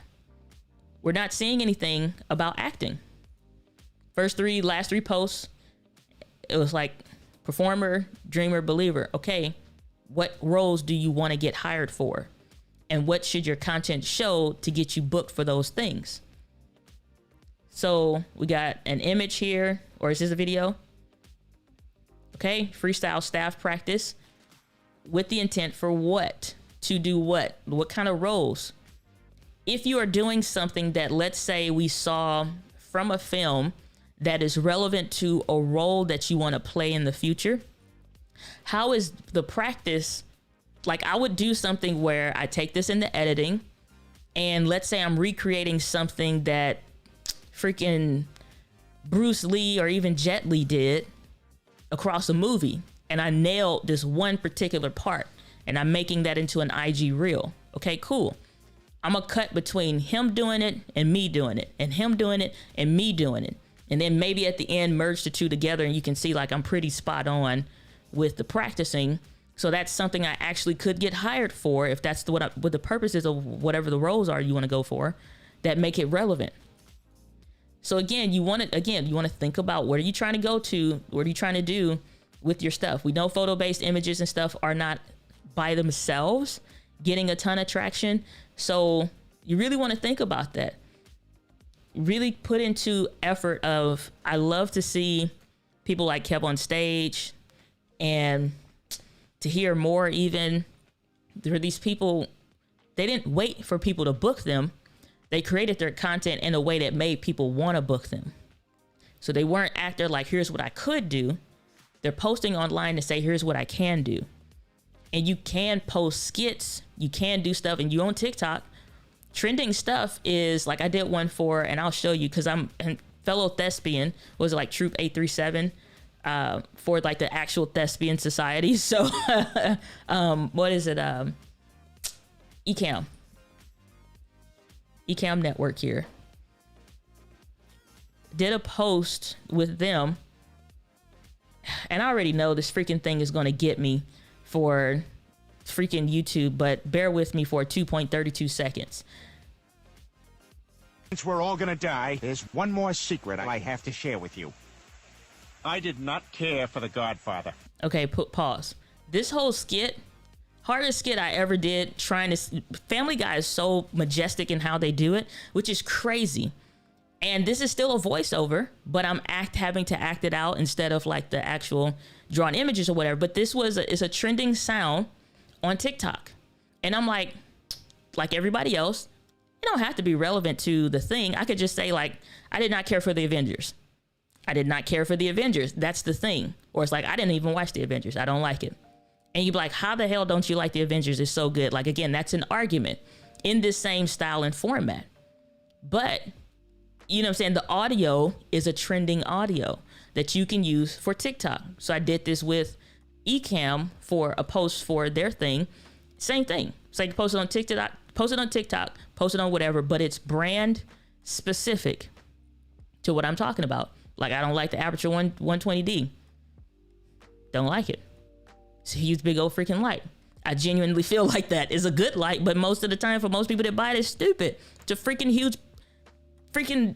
We're not seeing anything about acting. Last three posts, it was like performer, dreamer, believer. Okay, what roles do you want to get hired for? And what should your content show to get you booked for those things? So we got an image here, or is this a video? Okay, freestyle staff practice with the intent for what? To do what? What kind of roles? If you are doing something that, let's say we saw from a film that is relevant to a role that you want to play in the future, how is the practice? Like, I would do something where I take this into editing, and let's say I'm recreating something that freaking Bruce Lee or even Jet Li did across a movie, and I nailed this one particular part, and I'm making that into an IG reel. Okay, cool. I'm gonna cut between him doing it and me doing it, and him doing it and me doing it, and then maybe at the end merge the two together, and you can see like I'm pretty spot on with the practicing. So that's something I actually could get hired for if that's what the purposes of whatever the roles are you want to go for that make it relevant. So again, you want to think about what are you trying to go to? What are you trying to do with your stuff? We know photo-based images and stuff are not by themselves getting a ton of traction. So you really want to think about that. Really put into effort of, I love to see people like Kev on stage, and to hear more even, there are these people, they didn't wait for people to book them. They created their content in a way that made people want to book them. So they weren't out there like, here's what I could do. They're posting online to say, here's what I can do. And you can post skits, you can do stuff, and you on TikTok. Trending stuff is like, I did one for, and I'll show you because I'm a fellow thespian, was it like Troop 837? For like the actual thespian society. So what is it? Ecamm network here. Did a post with them, and I already know this freaking thing is going to get me for freaking YouTube, but bear with me for 2.32 seconds. Since we're all gonna die, there's one more secret I have to share with you. I did not care for The Godfather. Okay, pause. This whole skit, hardest skit I ever did, Family Guy is so majestic in how they do it, which is crazy. And this is still a voiceover, but I'm having to act it out instead of like the actual drawn images or whatever. But this is a trending sound on TikTok. And I'm like everybody else, it don't have to be relevant to the thing. I could just say like, I did not care for the Avengers. I did not care for the Avengers. That's the thing. Or it's like, I didn't even watch the Avengers. I don't like it. And you'd be like, how the hell don't you like the Avengers? It's so good. Like, again, that's an argument in this same style and format. But, you know what I'm saying? The audio is a trending audio that you can use for TikTok. So I did this with Ecamm for a post for their thing. Same thing. So you post it on TikTok, post it on whatever, but it's brand specific to what I'm talking about. Like, I don't like the Aperture 120D. Don't like it. It's a huge, big old freaking light. I genuinely feel like that is a good light, but most of the time for most people that buy it, it's stupid. It's a freaking huge freaking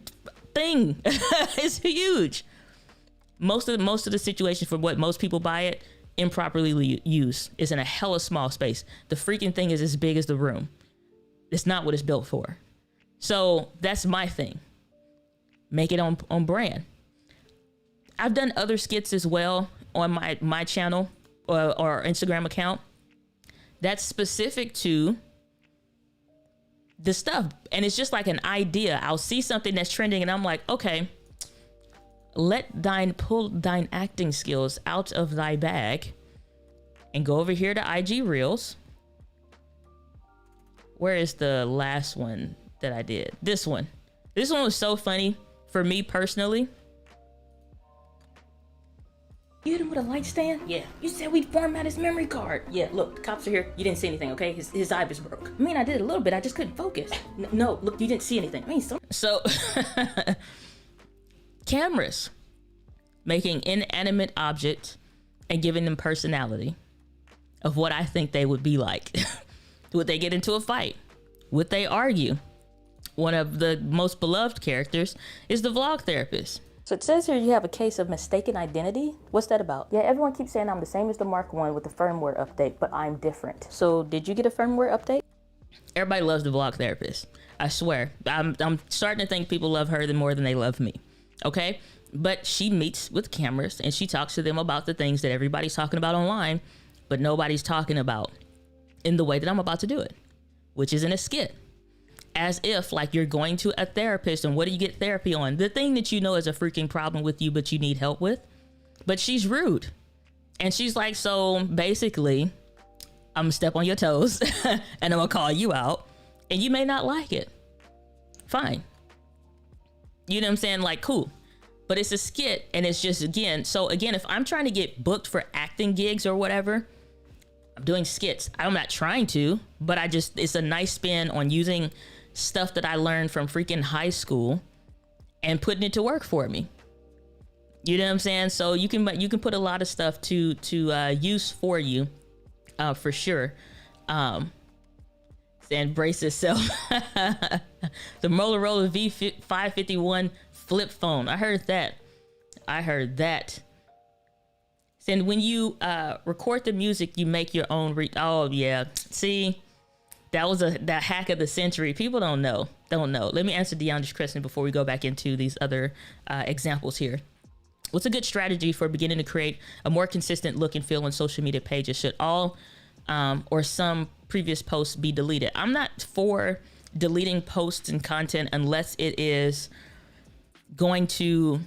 thing. It's huge. Most of the situations for what most people buy it, improperly used, is in a hella small space. The freaking thing is as big as the room. It's not what it's built for. So that's my thing. Make it on brand. I've done other skits as well on my channel or Instagram account that's specific to the stuff. And it's just like an idea. I'll see something that's trending and I'm like, okay, pull thine acting skills out of thy bag and go over here to IG Reels. Where is the last one that I did? This one was so funny for me personally. You hit him with a light stand? Yeah. You said we'd format his memory card. Yeah, look, the cops are here. You didn't see anything, okay? His eye was broke. I mean, I did a little bit. I just couldn't focus. No, look, you didn't see anything. I mean, so cameras. Making inanimate objects and giving them personality of what I think they would be like. Would they get into a fight? Would they argue? One of the most beloved characters is the vlog therapist. So it says here you have a case of mistaken identity. What's that about? Yeah, everyone keeps saying I'm the same as the Mark 1 with the firmware update, but I'm different. So did you get a firmware update? Everybody loves the vlog therapist. I swear. I'm starting to think people love her more than they love me. Okay? But she meets with cameras and she talks to them about the things that everybody's talking about online, but nobody's talking about in the way that I'm about to do it, which is in a skit. As if like you're going to a therapist and what do you get therapy on? The thing that you know is a freaking problem with you, but you need help with. But she's rude. And she's like, so basically, I'm gonna step on your toes and I'm gonna call you out and you may not like it. Fine. You know what I'm saying? Like, cool. But it's a skit and it's just, so if I'm trying to get booked for acting gigs or whatever, I'm doing skits. I'm not trying to, but it's a nice spin on using stuff that I learned from freaking high school and putting it to work for me. You know what I'm saying? So you can put a lot of stuff to use for you, for sure. And brace yourself. The Motorola V551 flip phone. I heard that. And when you record the music, you make your own. Oh yeah, see, that was the hack of the century. People don't know. Let me answer DeAndre's question before we go back into these other examples here. What's a good strategy for beginning to create a more consistent look and feel on social media pages? Should all or some previous posts be deleted? I'm not for deleting posts and content unless it is going to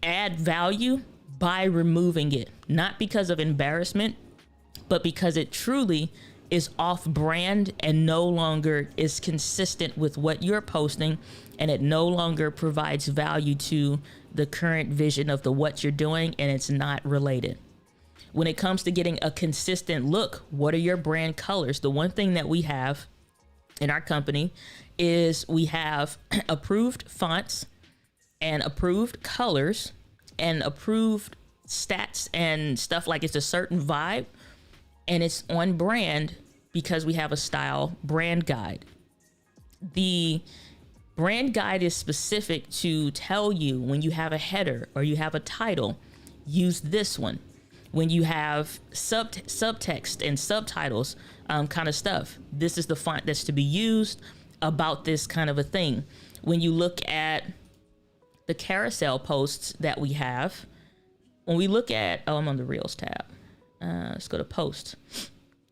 add value by removing it, not because of embarrassment, but because it truly is off brand and no longer is consistent with what you're posting, and it no longer provides value to the current vision of what you're doing, and it's not related. When it comes to getting a consistent look, what are your brand colors? The one thing that we have in our company is we have approved fonts and approved colors and approved stats and stuff. Like, it's a certain vibe and it's on brand because we have a style brand guide. The brand guide is specific to tell you when you have a header or you have a title, use this one. When you have subtext and subtitles, kind of stuff, this is the font that's to be used about this kind of a thing. When you look at the carousel posts that we have, when we look at, I'm on the Reels tab. Let's go to post.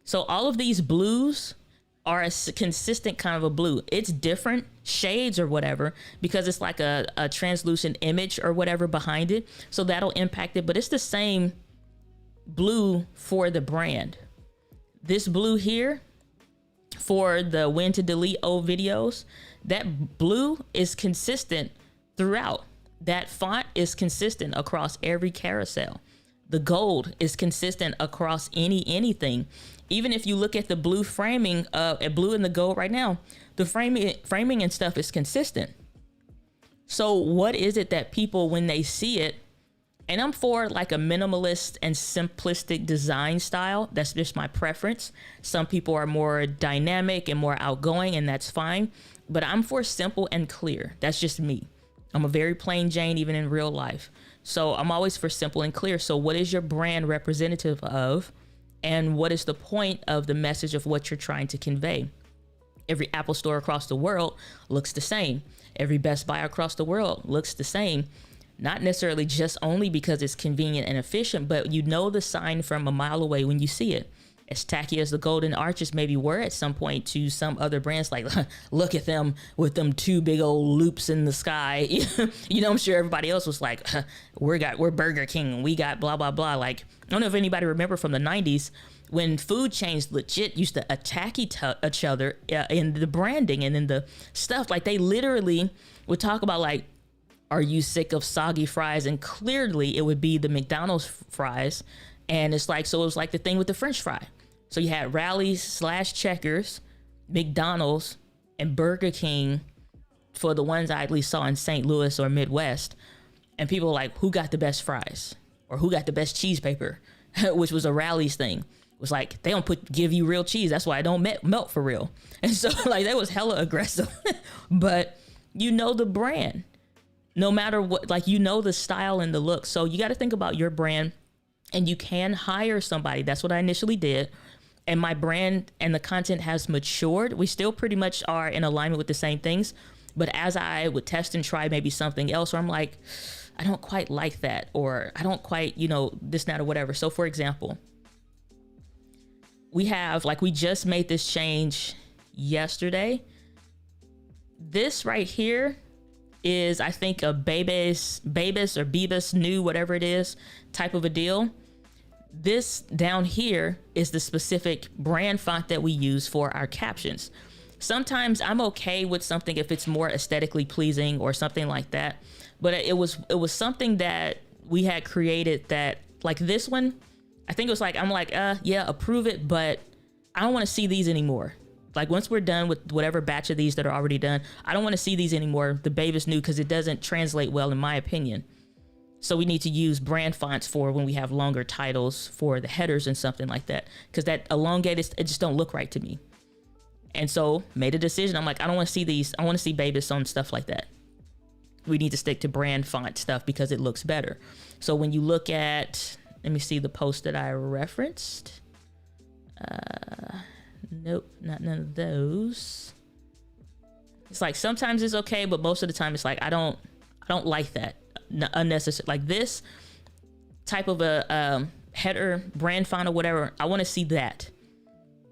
So all of these blues are a consistent kind of a blue. It's different shades or whatever because it's like a translucent image or whatever behind it. So that'll impact it, but it's the same blue for the brand. This blue here for the when to delete old videos, that blue is consistent throughout. That font is consistent across every carousel. The gold is consistent across anything. Even if you look at the blue framing, at blue and the gold right now, the framing and stuff is consistent. So what is it that people, when they see it, and I'm for like a minimalist and simplistic design style. That's just my preference. Some people are more dynamic and more outgoing, and that's fine. But I'm for simple and clear. That's just me. I'm a very plain Jane, even in real life. So I'm always for simple and clear. So what is your brand representative of? And what is the point of the message of what you're trying to convey? Every Apple store across the world looks the same. Every Best Buy across the world looks the same. Not necessarily just only because it's convenient and efficient, but you know the sign from a mile away when you see it. As tacky as the golden arches maybe were at some point to some other brands, like, look at them with them two big old loops in the sky. You know, I'm sure everybody else was like, we're Burger King, we got blah, blah, blah. Like, I don't know if anybody remember from the 90s when food chains legit used to attack each other in the branding and in the stuff. Like, they literally would talk about, like, are you sick of soggy fries? And clearly it would be the McDonald's fries. And it's like, so it was like the thing with the French fry. So you had Rally's / Checkers, McDonald's, and Burger King for the ones I at least saw in St. Louis or Midwest. And people were like, who got the best fries? Or who got the best cheese paper? Which was a Rally's thing. It was like, they don't give you real cheese. That's why I don't melt for real. And so like, that was hella aggressive. But you know the brand. No matter what, like, you know the style and the look. So you got to think about your brand, and you can hire somebody. That's what I initially did. And my brand and the content has matured. We still pretty much are in alignment with the same things. But as I would test and try maybe something else, or I'm like, I don't quite like that, or I don't quite, you know, this, that, or whatever. So for example, we just made this change yesterday. This right here is, I think, a Babus or Bebus new, whatever it is, type of a deal. This down here is the specific brand font that we use for our captions. Sometimes I'm okay with something if it's more aesthetically pleasing or something like that. But it was something that we had created that, like this one, I think it was like, I'm like, yeah, approve it, but I don't want to see these anymore. Like, once we're done with whatever batch of these that are already done, I don't want to see these anymore. The Babus new, because it doesn't translate well, in my opinion. So we need to use brand fonts for when we have longer titles for the headers and something like that, because that elongated, it just don't look right to me. And so made a decision. I'm like, I don't want to see these. I want to see Babus on stuff like that. We need to stick to brand font stuff because it looks better. So when you look at, let me see the post that I referenced. Nope, none of those. It's like, sometimes it's okay, but most of the time it's like, I don't like that. Unnecessary. Like this type of a header brand font or whatever, I want to see that.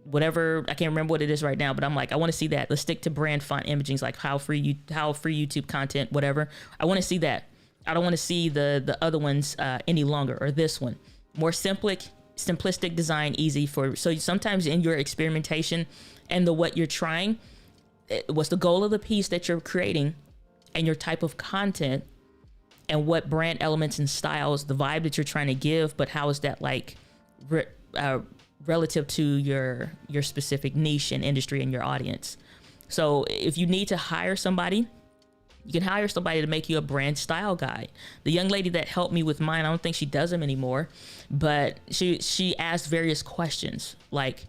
Whatever, I can't remember what it is right now, but I'm like, I want to see that. Let's stick to brand font imaging, like how free YouTube content, whatever. I want to see that. I don't want to see the other ones any longer, or this one. More simplistic design, easy for, so sometimes in your experimentation and what you're trying, what's the goal of the piece that you're creating and your type of content and what brand elements and styles, the vibe that you're trying to give, but how is that like relative to your specific niche and industry and your audience. So if you need to hire somebody, you can hire somebody to make you a brand style guide. The young lady that helped me with mine, I don't think she does them anymore, but she asked various questions like,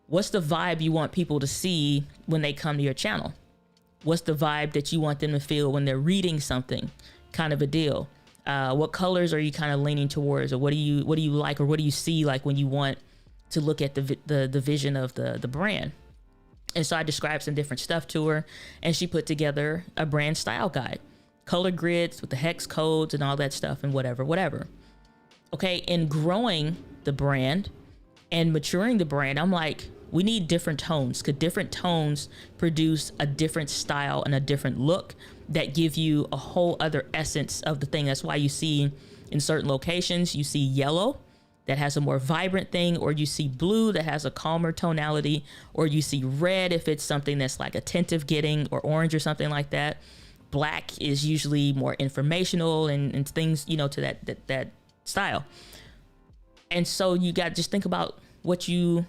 what's the vibe you want people to see when they come to your channel? What's the vibe that you want them to feel when they're reading something, kind of a deal? What colors are you kind of leaning towards, or what do you like, or what do you see like when you want to look at the vision of the brand? And so I described some different stuff to her, and she put together a brand style guide, color grids with the hex codes and all that stuff and whatever. Okay, in growing the brand and maturing the brand, I'm like, we need different tones, because different tones produce a different style and a different look that give you a whole other essence of the thing. That's why you see in certain locations, you see yellow that has a more vibrant thing, or you see blue that has a calmer tonality, or you see red if it's something that's like attentive getting, or orange or something like that. Black is usually more informational and things, you know, to that style. And so you got to just think about what you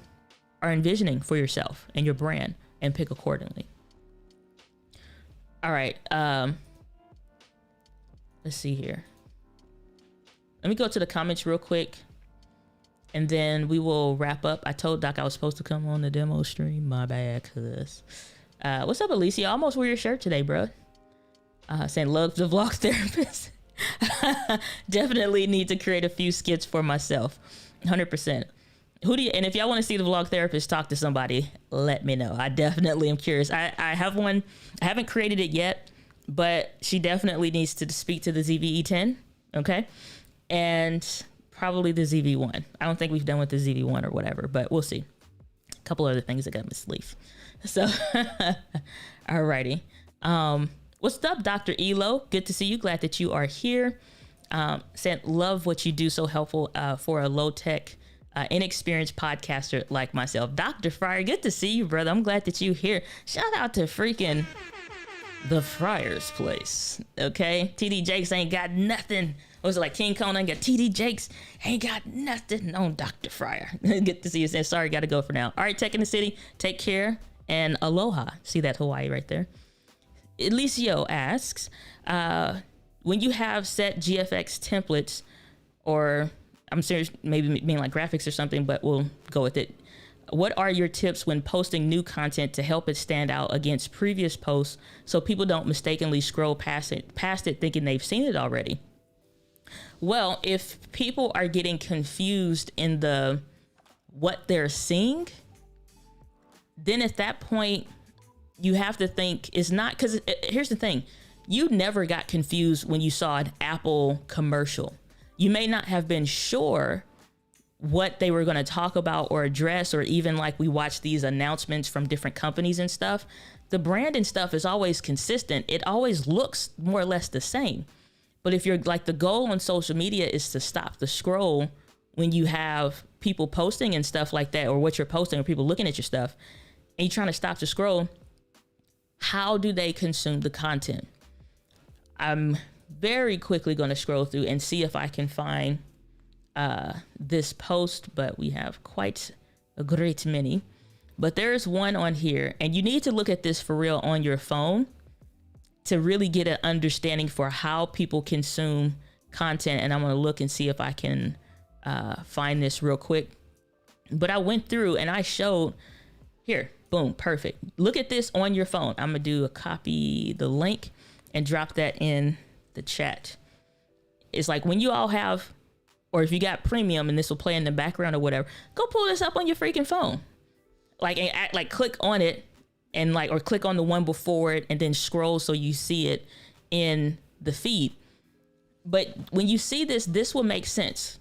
are envisioning for yourself and your brand and pick accordingly. All right. Let's see here. Let me go to the comments real quick, and then we will wrap up. I told Doc I was supposed to come on the demo stream. My bad, cuz. What's up, Alicia? I almost wore your shirt today, bro. Saying love the vlog therapist. Definitely need to create a few skits for myself. 100%. And if y'all want to see the vlog therapist talk to somebody, let me know. I definitely am curious. I have one. I haven't created it yet, but she definitely needs to speak to the ZVE10. Okay. And probably the ZV1. I don't think we've done with the ZV1 or whatever, but we'll see. A couple other things that got misleaf. So, alrighty. What's up, Dr. Elo? Good to see you. Glad that you are here. Said, love what you do. So helpful for a low-tech, inexperienced podcaster like myself. Dr. Fryer, good to see you, brother. I'm glad that you're here. Shout out to freaking the Fryer's place. Okay? TD Jakes ain't got nothing. What was it, like King Kong ain't got TD Jakes? Ain't got nothing on Dr. Fryer. Good to see you. Said, sorry, got to go for now. All right, Tech in the City. Take care and aloha. See that Hawaii right there? Elicio asks, when you have set GFX templates, or I'm serious, maybe mean like graphics or something, but we'll go with it. What are your tips when posting new content to help it stand out against previous posts so people don't mistakenly scroll past it thinking they've seen it already? Well, if people are getting confused in what they're seeing, then at that point, you have to think it's not, because here's the thing. You never got confused when you saw an Apple commercial. You may not have been sure what they were going to talk about or address, or even like we watch these announcements from different companies and stuff. The brand and stuff is always consistent. It always looks more or less the same. But if you're like, the goal on social media is to stop the scroll when you have people posting and stuff like that, or what you're posting or people looking at your stuff, and you're trying to stop the scroll. How do they consume the content? I'm very quickly going to scroll through and see if I can find this post, but we have quite a great many. But there's one on here, and you need to look at this for real on your phone to really get an understanding for how people consume content. And I'm going to look and see if I can find this real quick. But I went through and I showed here. Boom, perfect. Look at this on your phone. I'm gonna do a copy the link and drop that in the chat. It's like when you all have, or if you got premium and this will play in the background or whatever, go pull this up on your freaking phone. Like click on it and or click on the one before it and then scroll so you see it in the feed. But when you see this will make sense.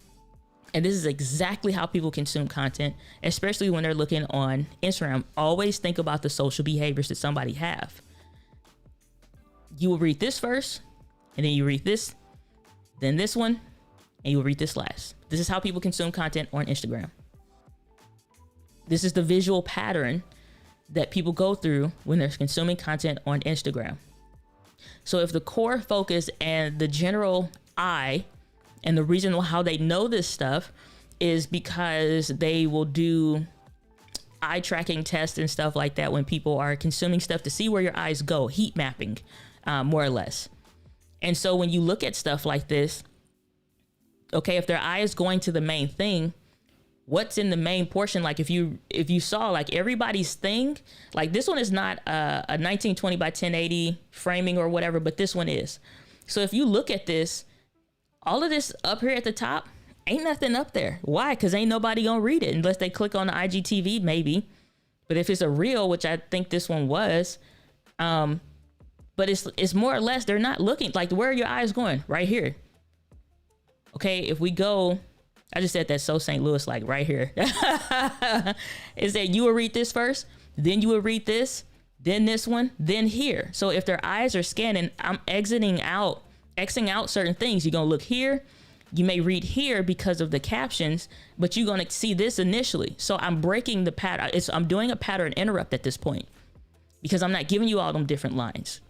And this is exactly how people consume content, especially when they're looking on Instagram. Always think about the social behaviors that somebody have. You will read this first, and then you read this, then this one, and you will read this last. This is how people consume content on Instagram. This is the visual pattern that people go through when they're consuming content on Instagram. So if the core focus and the general eye, and the reason how they know this stuff is because they will do eye tracking tests and stuff like that when people are consuming stuff to see where your eyes go, heat mapping, more or less. And so when you look at stuff like this, okay, if their eye is going to the main thing, what's in the main portion? Like if you saw like everybody's thing, like this one is not a 1920 by 1080 framing or whatever, but this one is. So if you look at this, All of this up here at the top, ain't nothing up there. Why? Because ain't nobody gonna read it unless they click on the IGTV maybe. But if it's a reel, which I think this one was, but it's more or less, they're not looking. Like, where are your eyes going? Right here. Okay, if we go, I just said that so St. Louis, like right here. Is that you will read this first, then you will read this, then this one, then here. So if their eyes are scanning, I'm Xing out certain things. You're gonna look here. You may read here because of the captions, but you're gonna see this initially. So I'm breaking the pattern. I'm doing a pattern interrupt at this point because I'm not giving you all them different lines.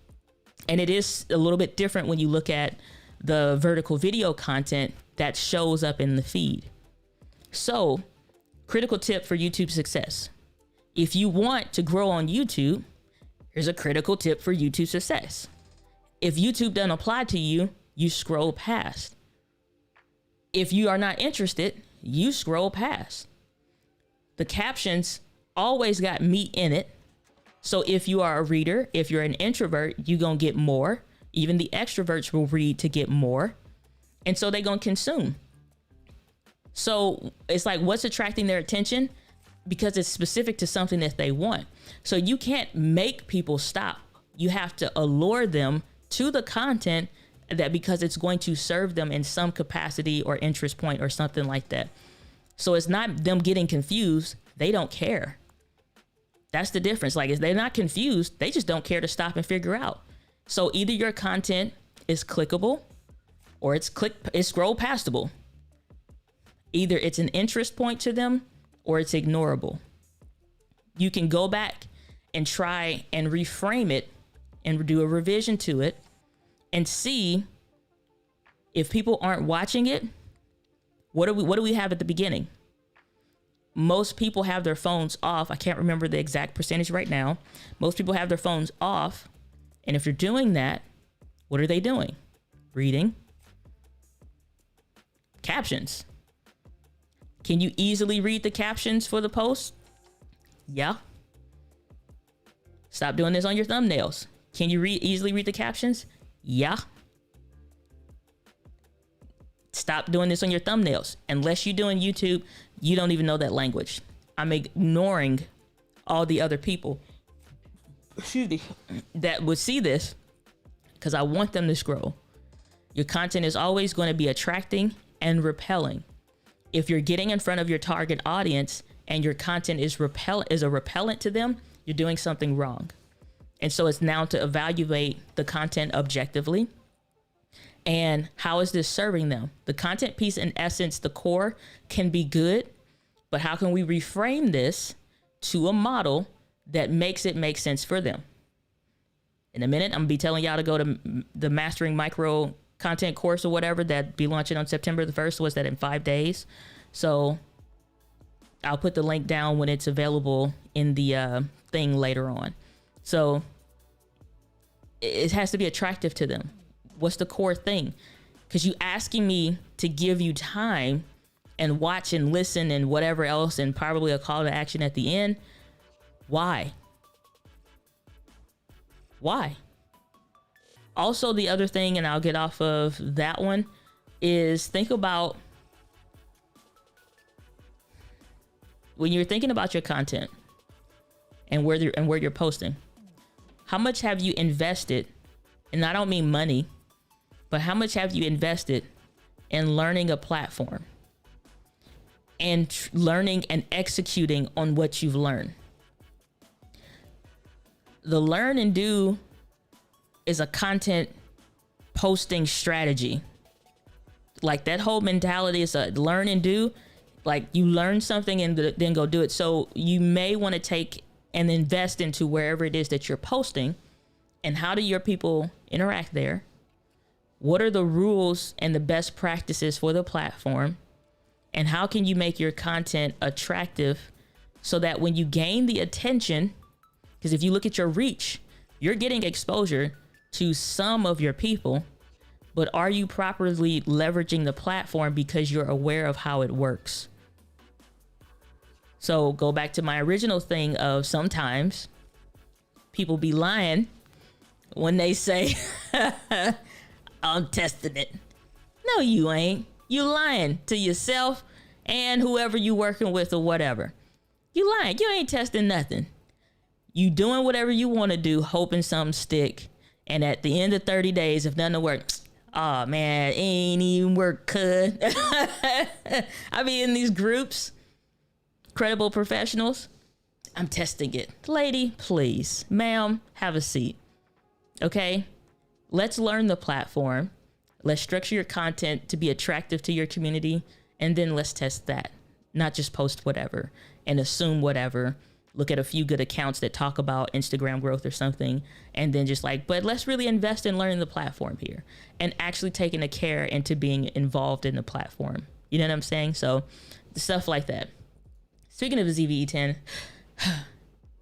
And it is a little bit different when you look at the vertical video content that shows up in the feed. So, critical tip for YouTube success. If you want to grow on YouTube, here's a critical tip for YouTube success. If YouTube doesn't apply to you, you scroll past. If you are not interested, you scroll past. The captions always got meat in it. So if you are a reader, if you're an introvert, you're going to get more. Even the extroverts will read to get more. And so they're going to consume. So it's like, what's attracting their attention? Because it's specific to something that they want. So you can't make people stop. You have to allure them to the content that because it's going to serve them in some capacity or interest point or something like that. So it's not them getting confused. They don't care. That's the difference. Like, if they're not confused, they just don't care to stop and figure out. So either your content is clickable or it's scroll pastable. Either it's an interest point to them or it's ignorable. You can go back and try and reframe it and do a revision to it and see if people aren't watching it. What do we have at the beginning? Most people have their phones off. I can't remember the exact percentage right now. Most people have their phones off. And if you're doing that, what are they doing? Reading. Captions. Can you easily read the captions for the post? Yeah. Stop doing this on your thumbnails. Can you easily read the captions? Yeah. Stop doing this on your thumbnails. Unless you're doing YouTube, you don't even know that language. I'm ignoring all the other people, excuse me, that would see this because I want them to scroll. Your content is always going to be attracting and repelling. If you're getting in front of your target audience and your content is a repellent to them, you're doing something wrong. And so it's now to evaluate the content objectively. And how is this serving them? The content piece, in essence, the core can be good, but how can we reframe this to a model that makes it make sense for them? In a minute, I'm gonna be telling y'all to go to the Mastering Micro Content course or whatever that be launching on September the 1st. Was that in 5 days? So I'll put the link down when it's available in the thing later on. So it has to be attractive to them. What's the core thing? Because you asking me to give you time and watch and listen and whatever else and probably a call to action at the end. Why? Why? Also, the other thing, and I'll get off of that one, is think about when you're thinking about your content and where you're posting. How much have you invested? And I don't mean money, but how much have you invested in learning a platform and learning and executing on what you've learned? The learn and do is a content posting strategy. Like, that whole mentality is a learn and do. Like, you learn something and then go do it. So you may want to take and invest into wherever it is that you're posting. And how do your people interact there? What are the rules and the best practices for the platform? And how can you make your content attractive so that when you gain the attention, because if you look at your reach, you're getting exposure to some of your people, but are you properly leveraging the platform because you're aware of how it works? So go back to my original thing of sometimes people be lying when they say, I'm testing it. No, you ain't. You lying to yourself and whoever you working with or whatever. You lying. You ain't testing nothing. You doing whatever you want to do, hoping something stick. And at the end of 30 days, if nothing works, oh man, it ain't even work, cuz. I be in these groups, credible professionals. I'm testing it. Lady, please, ma'am, have a seat. Okay? Let's learn the platform. Let's structure your content to be attractive to your community. And then let's test that. Not just post whatever and assume whatever. Look at a few good accounts that talk about Instagram growth or something. And then just like, but let's really invest in learning the platform here. And actually taking a care into being involved in the platform. You know what I'm saying? So stuff like that. Speaking of the ZVE10,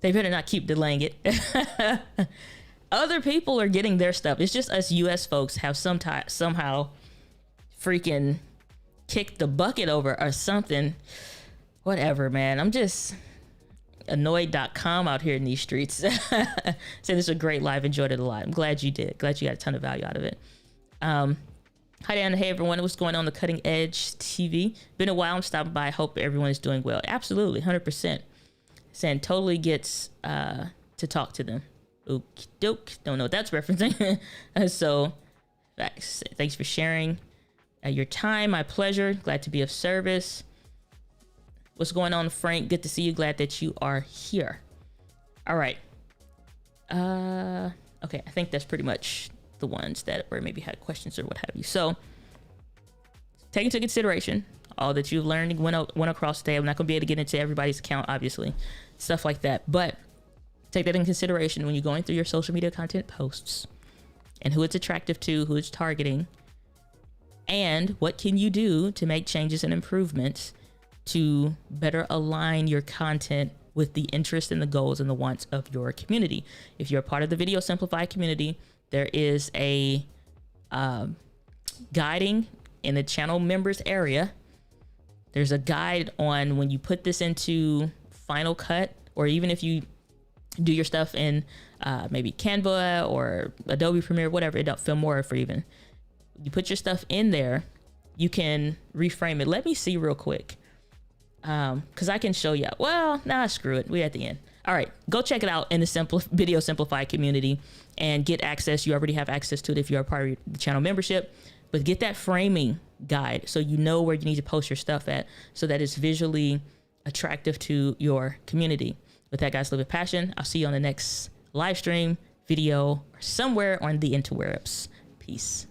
they better not keep delaying it. Other people are getting their stuff. It's just us US folks have somehow freaking kicked the bucket over or something. Whatever, man. I'm just annoyed.com out here in these streets. Saying this is a great live. Enjoyed it a lot. I'm glad you did. Glad you got a ton of value out of it. Hi, Dan. Hey, everyone. What's going on the Cutting Edge TV? Been a while. I'm stopping by. Hope everyone is doing well. Absolutely. 100%. Saying totally gets to talk to them. Okie doke. Don't know what that's referencing. So thanks for sharing your time. My pleasure. Glad to be of service. What's going on, Frank? Good to see you. Glad that you are here. All right. Okay. I think that's pretty much the ones that or maybe had questions or what have you. So take into consideration all that you've learned went across today. I'm not going to be able to get into everybody's account, obviously, stuff like that. But take that in consideration when you're going through your social media content posts and who it's attractive to, who it's targeting, and what can you do to make changes and improvements to better align your content with the interests and the goals and the wants of your community. If you're a part of the Video Simplify community, there is a guiding in the channel members area. There's a guide on when you put this into Final Cut, or even if you do your stuff in maybe Canva or Adobe Premiere, whatever, Filmora for even. You put your stuff in there, you can reframe it. Let me see real quick. Because I can show you. Well, nah, screw it. We're at the end. All right, go check it out in the Video Simplify community and get access. You already have access to it if you're a part of the channel membership. But get that framing guide so you know where you need to post your stuff at so that it's visually attractive to your community. With that, guys, live with passion. I'll see you on the next live stream, video, or somewhere on the interwebs. Peace.